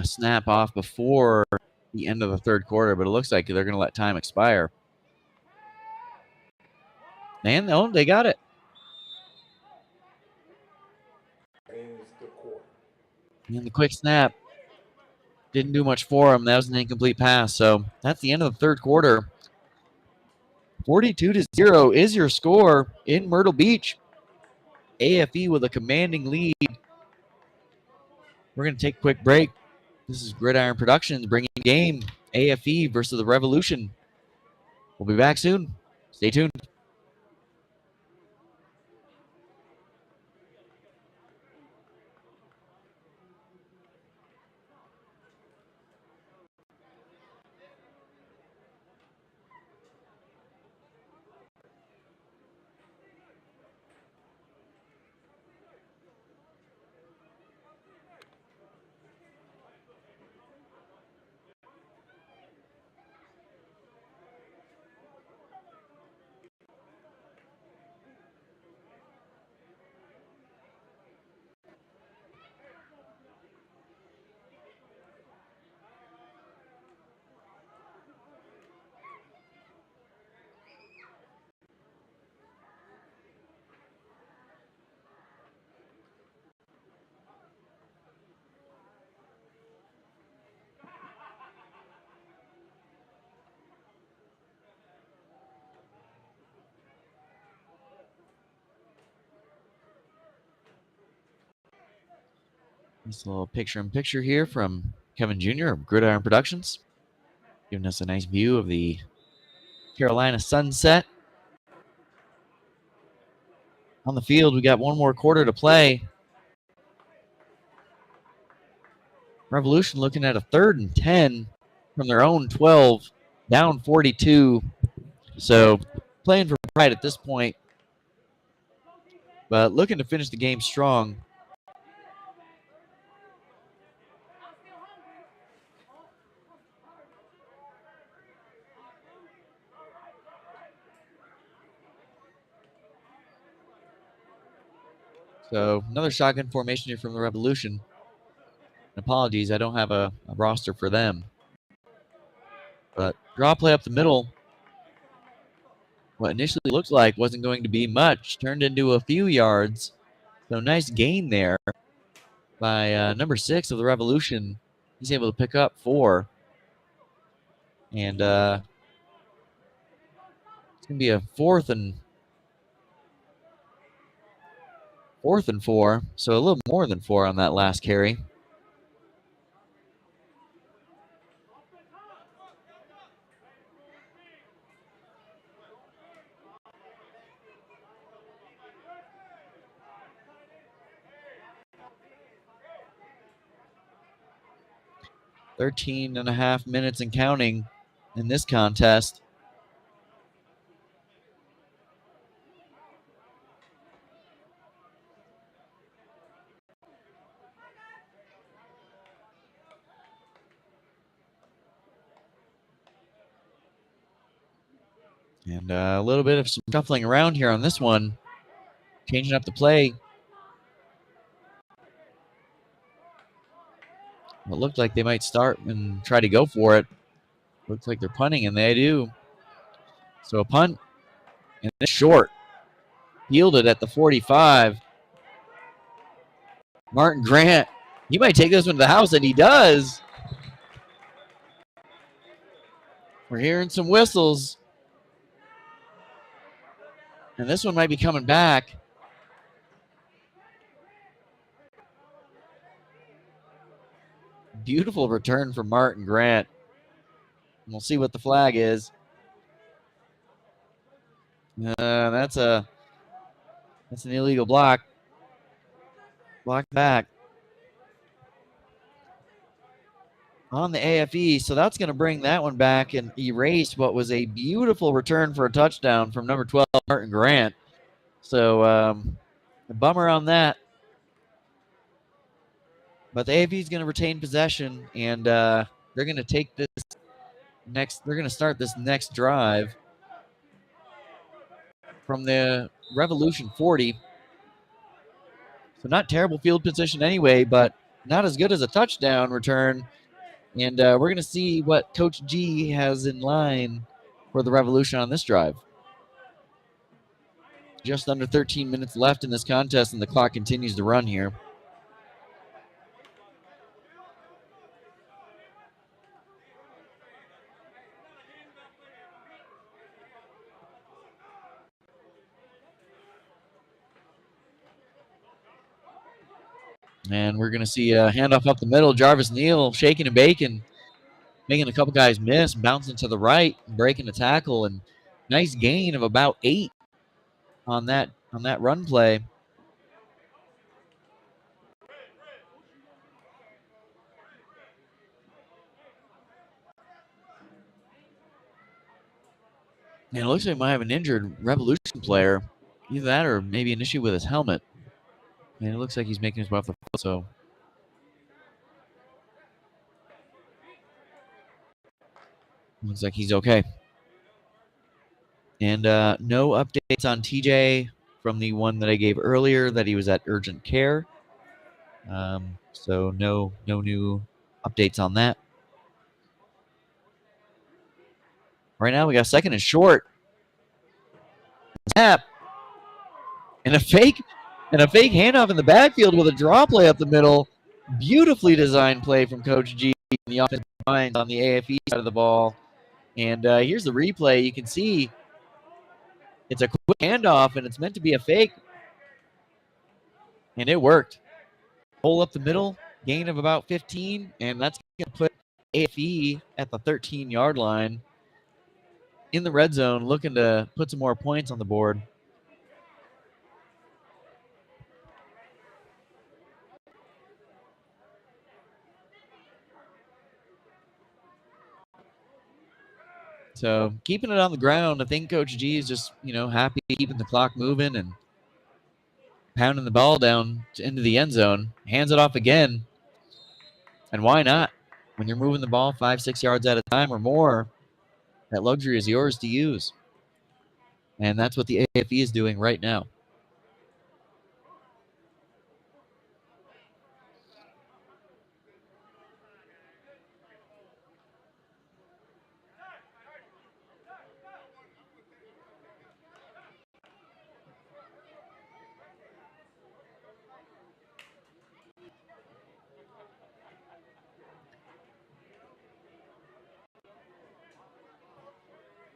snap off before the end of the third quarter, but it looks like they're going to let time expire. And oh, they got it. And the quick snap didn't do much for him. That was an incomplete pass. So that's the end of the third quarter. 42-0 is your score in Myrtle Beach. AFE with a commanding lead. We're going to take a quick break. This is Gridiron Productions bringing game AFE versus the Revolution. We'll be back soon. Stay tuned. This little picture-in-picture here from Kevin Jr. of Gridiron Productions, giving us a nice view of the Carolina sunset. On the field, we got one more quarter to play. Revolution looking at a 3rd and 10 from their own 12, down 42. So playing for pride at this point, but looking to finish the game strong. So another shotgun formation here from the Revolution. Apologies, I don't have a roster for them. But draw play up the middle. What initially looked like wasn't going to be much turned into a few yards. So nice gain there by number 6 of the Revolution. He's able to pick up 4. And it's going to be a 4th and 4. So a little more than 4 on that last carry. .5 minutes and counting in this contest. And a little bit of some shuffling around here on this one. Changing up the play. It looked like they might start and try to go for it. Looks like they're punting, and they do. So a punt, and it's short. Fielded at the 45. Martin Grant, he might take this one to the house, and he does. We're hearing some whistles. And this one might be coming back. Beautiful return from Martin Grant. We'll see what the flag is. That's an illegal block. Block back on the AFE. So that's going to bring that one back and erase what was a beautiful return for a touchdown from number 12, Martin Grant. So a bummer on that. But the AFE is going to retain possession, and they're going to take this next. They're going to start this next drive from the Revolution 40. So not terrible field position anyway, but not as good as a touchdown return. And we're going to see what Coach G has in line for the Revolution on this drive. Just under 13 minutes left in this contest, and the clock continues to run here. And we're going to see a handoff up the middle. Jarvis Neal shaking and baking, making a couple guys miss, bouncing to the right, breaking a tackle, and nice gain of about 8 on that run play. And it looks like he might have an injured Revolution player. Either that or maybe an issue with his helmet. And it looks like he's making his way off the field, so. Looks like he's okay. And no updates on TJ from the one that I gave earlier that he was at urgent care. So no new updates on that. Right now we got second and short. Snap. And a fake handoff in the backfield with a draw play up the middle. Beautifully designed play from Coach G in the offensive minds on the AFE side of the ball. And here's the replay. You can see it's a quick handoff, and it's meant to be a fake. And it worked. Hole up the middle, gain of about 15, and that's going to put AFE at the 13-yard line in the red zone, looking to put some more points on the board. So keeping it on the ground, I think Coach G is just, happy keeping the clock moving and pounding the ball down into the end zone. Hands it off again. And why not? When you're moving the ball 5-6 yards at a time or more, that luxury is yours to use. And that's what the AFE is doing right now.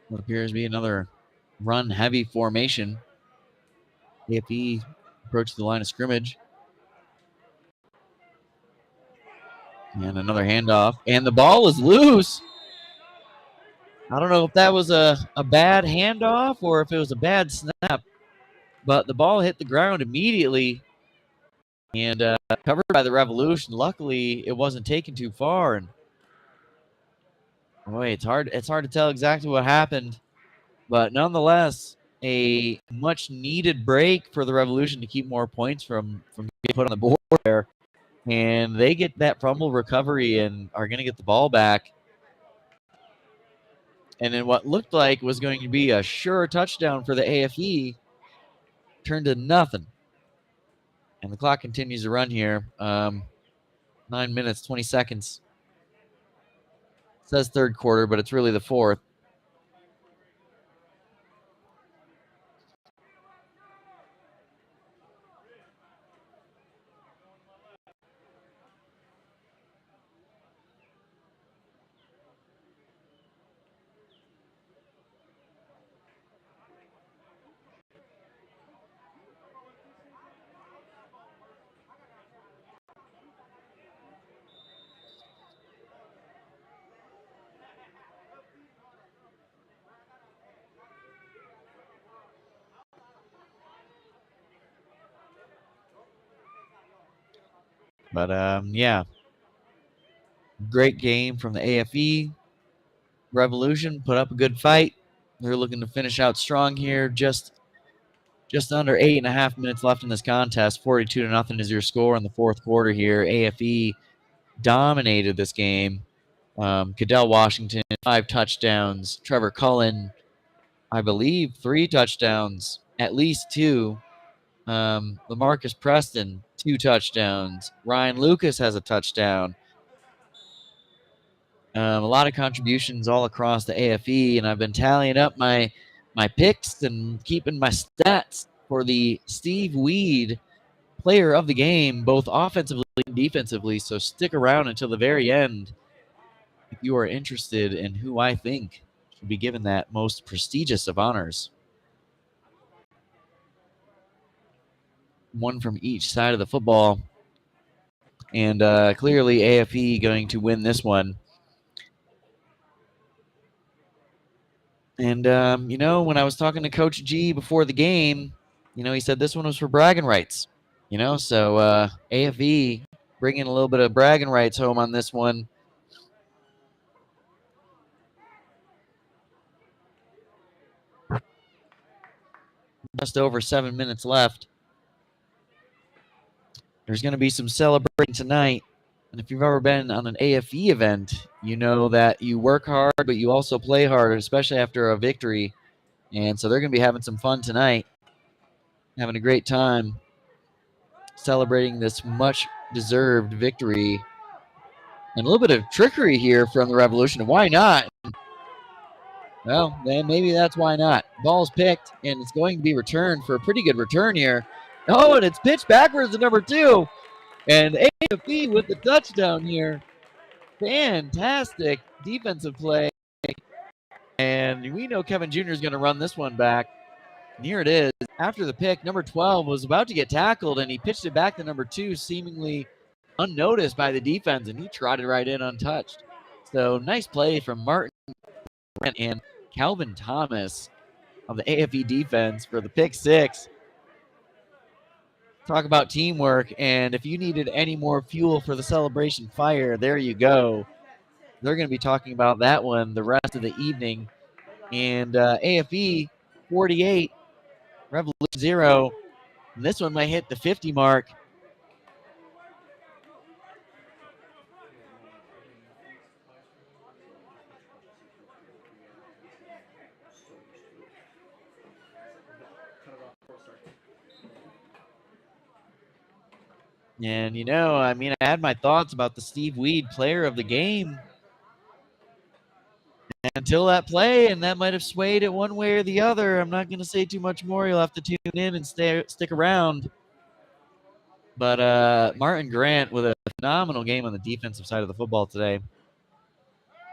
What appears to be another run-heavy formation. AFE approaches the line of scrimmage. And another handoff. And the ball is loose. I don't know if that was a bad handoff or if it was a bad snap. But the ball hit the ground immediately and covered by the Revolution. Luckily, it wasn't taken too far. And boy, it's hard to tell exactly what happened. But nonetheless, a much-needed break for the Revolution to keep more points from getting put on the board there. And they get that fumble recovery and are going to get the ball back. And then what looked like was going to be a sure touchdown for the AFE turned to nothing. And the clock continues to run here. 9 minutes, 20 seconds. It says third quarter, but it's really the fourth. But, yeah. Great game from the AFE. Revolution put up a good fight. They're looking to finish out strong here. Just under 8.5 minutes left in this contest. 42-0 is your score in the fourth quarter here. AFE dominated this game. Cadell Washington, 5 touchdowns. Trevor Cullen, I believe, 3 touchdowns, at least 2. LaMarcus Preston, 2 touchdowns. Ryan Lucas has a touchdown. A lot of contributions all across the AFE, and I've been tallying up my picks and keeping my stats for the Steve Weed player of the game, both offensively and defensively. So stick around until the very end if you are interested in who I think should be given that most prestigious of honors. One from each side of the football. And clearly AFE going to win this one. And, when I was talking to Coach G before the game, he said this one was for bragging rights. So AFE bringing a little bit of bragging rights home on this one. Just over 7 minutes left. There's going to be some celebrating tonight. And if you've ever been on an AFE event, you know that you work hard, but you also play hard, especially after a victory. And so they're going to be having some fun tonight, having a great time celebrating this much-deserved victory. And a little bit of trickery here from the Revolution. Why not? Well, then maybe that's why not. Ball's picked, and it's going to be returned for a pretty good return here. Oh, and it's pitched backwards to number 2. And AFE with the touchdown here. Fantastic defensive play. And we know Kevin Jr. is going to run this one back. And here it is. After the pick, number 12 was about to get tackled, and he pitched it back to number 2, seemingly unnoticed by the defense, and he trotted right in untouched. So nice play from Martin and Calvin Thomas of the AFE defense for the pick 6. Talk about teamwork, and if you needed any more fuel for the celebration fire, there you go. They're going to be talking about that one the rest of the evening. And AFE 48, Revolution 0. And this one might hit the 50 mark. And, I had my thoughts about the Steve Weed player of the game until that play, and that might have swayed it one way or the other. I'm not going to say too much more. You'll have to tune in and stick around. But Martin Grant with a phenomenal game on the defensive side of the football today.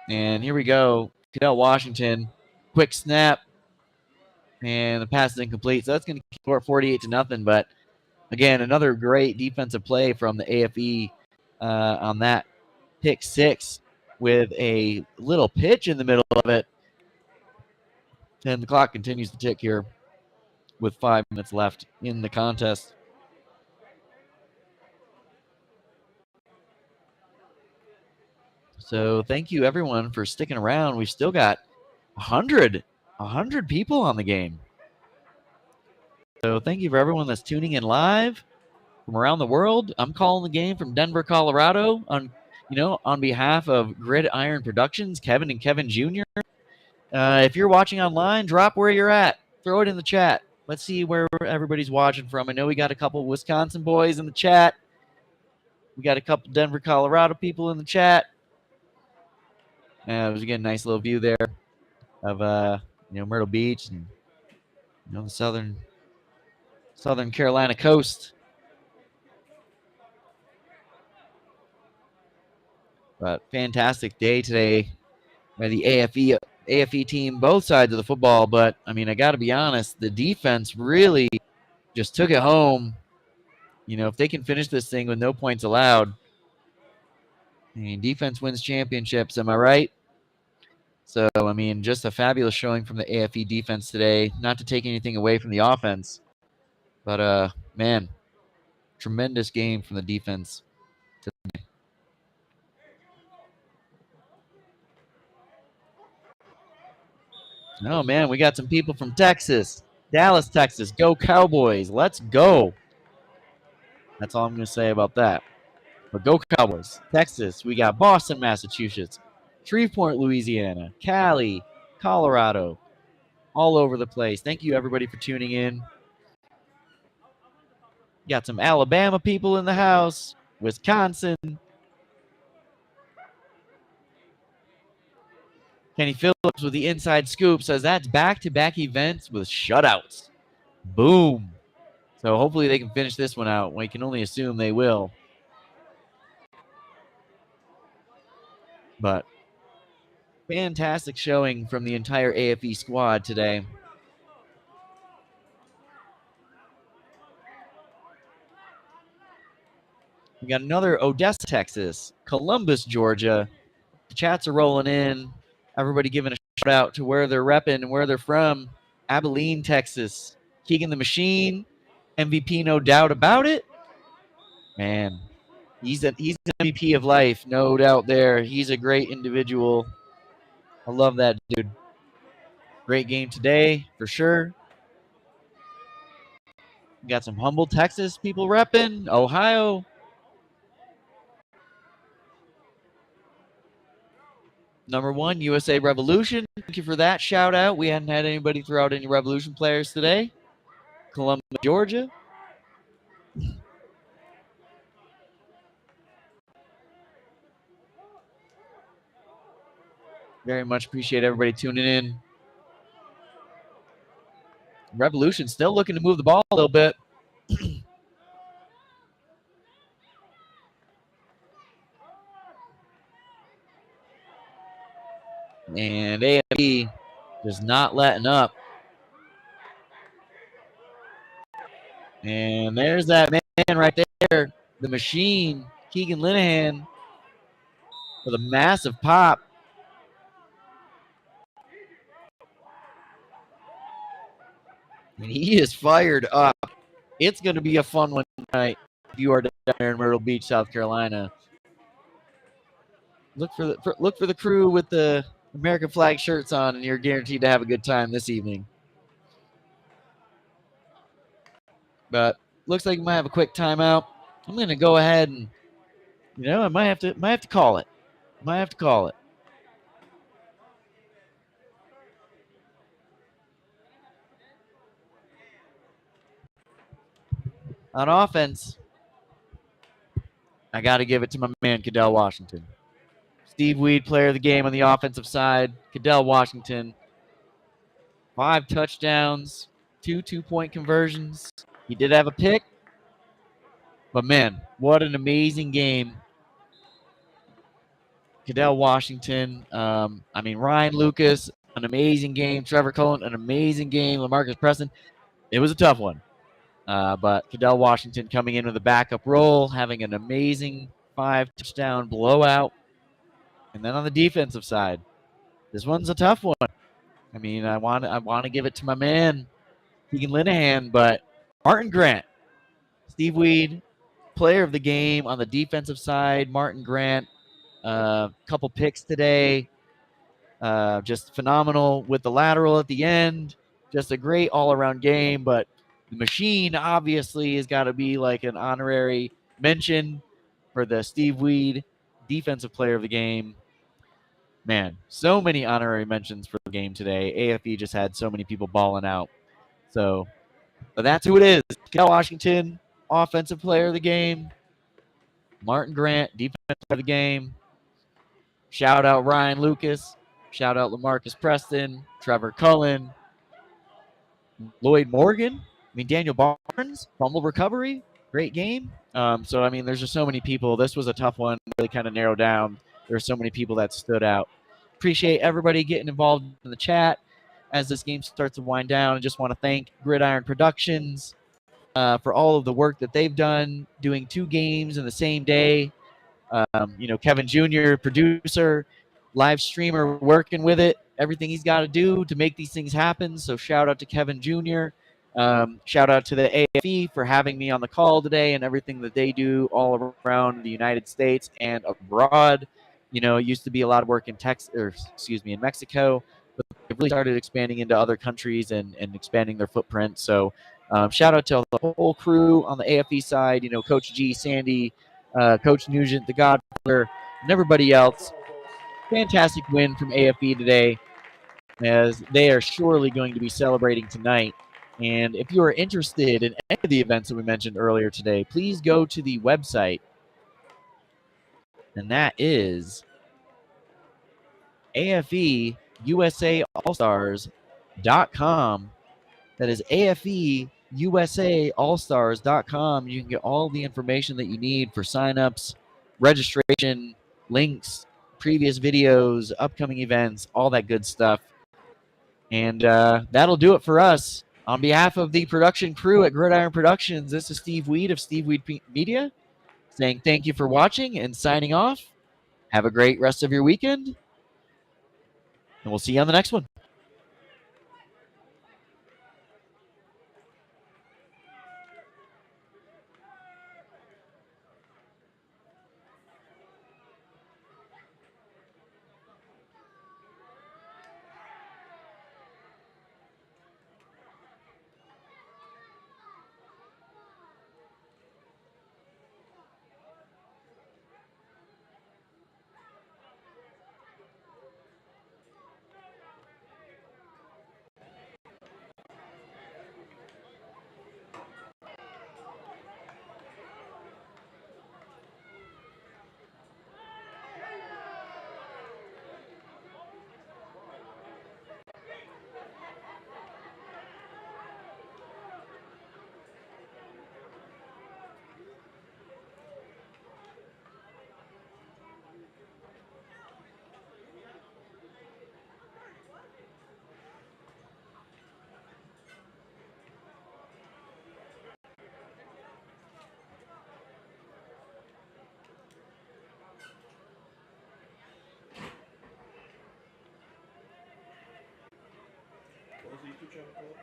And here we go. Cadell Washington, quick snap, and the pass is incomplete. So that's going to score 48-0. But again, another great defensive play from the AFE on that pick 6 with a little pitch in the middle of it. And the clock continues to tick here with 5 minutes left in the contest. So thank you, everyone, for sticking around. We've still got 100 people on the game. So thank you for everyone that's tuning in live from around the world. I'm calling the game from Denver, Colorado on behalf of Gridiron Productions, Kevin and Kevin Jr. If you're watching online, drop where you're at. Throw it in the chat. Let's see where everybody's watching from. I know we got a couple Wisconsin boys in the chat. We got a couple Denver, Colorado people in the chat. There's again a nice little view there of Myrtle Beach and the southern Carolina coast. But fantastic day today by the AFE team, both sides of the football. But I got to be honest, the defense really just took it home. If they can finish this thing with no points allowed, defense wins championships. Am I right? So, just a fabulous showing from the AFE defense today. Not to take anything away from the offense, but, man, tremendous game from the defense today. Oh, man, we got some people from Texas. Dallas, Texas. Go Cowboys. Let's go. That's all I'm going to say about that. But go Cowboys. Texas, we got Boston, Massachusetts, Shreveport, Louisiana, Cali, Colorado, all over the place. Thank you, everybody, for tuning in. Got some Alabama people in the house. Wisconsin. Kenny Phillips with the inside scoop says that's back-to-back events with shutouts. Boom. So hopefully they can finish this one out. We can only assume they will. But fantastic showing from the entire AFE squad today. We got another Odessa, Texas, Columbus, Georgia. The chats are rolling in. Everybody giving a shout out to where they're repping and where they're from. Abilene, Texas. Keegan the Machine, MVP, no doubt about it. Man, he's an MVP of life, no doubt there. He's a great individual. I love that dude. Great game today, for sure. We got some Humble, Texas people repping. Ohio. Number 1, USA Revolution. Thank you for that shout out. We hadn't had anybody throw out any Revolution players today. Columbus, Georgia. Very much appreciate everybody tuning in. Revolution still looking to move the ball a little bit. And AFE just not letting up. And there's that man right there, the machine, Keegan Linehan, with a massive pop. And he is fired up. It's going to be a fun one tonight if you are down there in Myrtle Beach, South Carolina. Look for the crew with the American flag shirts on, and you're guaranteed to have a good time this evening. But looks like we might have a quick timeout. I'm going to go ahead and, I might have to call it. On offense, I got to give it to my man, Cadell Washington. Steve Weed, player of the game on the offensive side. Cadell Washington, 5 touchdowns, 2 two-point conversions. He did have a pick, but man, what an amazing game. Cadell Washington, Ryan Lucas, an amazing game. Trevor Cullen, an amazing game. LaMarcus Preston, it was a tough one. But Cadell Washington coming in with a backup role, having an amazing 5-touchdown blowout. And then on the defensive side, this one's a tough one. I want to give it to my man, Keegan Linehan, but Martin Grant, Steve Weed, player of the game on the defensive side. Martin Grant, couple picks today, just phenomenal with the lateral at the end. Just a great all-around game, but the machine obviously has got to be like an honorary mention for the Steve Weed defensive player of the game. Man, so many honorary mentions for the game today. AFE just had so many people balling out. So, but that's who it is. Cal Washington, offensive player of the game. Martin Grant, defensive player of the game. Shout out Ryan Lucas. Shout out LaMarcus Preston, Trevor Cullen, Lloyd Morgan. Daniel Barnes, fumble recovery. Great game. There's just so many people. This was a tough one, really kind of narrowed down. There are so many people that stood out. Appreciate everybody getting involved in the chat as this game starts to wind down. I just want to thank Gridiron Productions for all of the work that they've done, doing 2 games in the same day. Kevin Jr., producer, live streamer, working with it, everything he's got to do to make these things happen. So shout out to Kevin Jr., shout out to the AFE for having me on the call today and everything that they do all around the United States and abroad. It used to be a lot of work in in Mexico, but they've really started expanding into other countries and expanding their footprint. So shout out to the whole crew on the AFE side, Coach G, Sandy, Coach Nugent, the Godfather, and everybody else. Fantastic win from AFE today, as they are surely going to be celebrating tonight And if you are interested in any of the events that we mentioned earlier today, please go to the website, and that is AFEUSAAllstars.com. That is AFEUSAAllstars.com. You can get all the information that you need for signups, registration, links, previous videos, upcoming events, all that good stuff. And that'll do it for us. On behalf of the production crew at Gridiron Productions, this is Steve Weed of Steve Weed Media saying thank you for watching and signing off. Have a great rest of your weekend, and we'll see you on the next one. What was the YouTube channel called?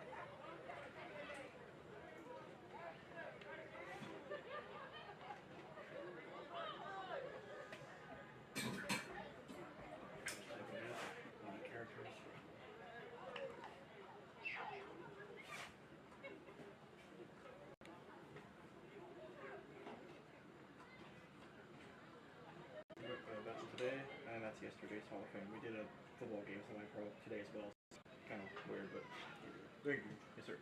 Characters. That's today, and that's yesterday's Hall of Fame. We did a football game semi-pro today as well. Kind of weird, but there you go. Yes, sir.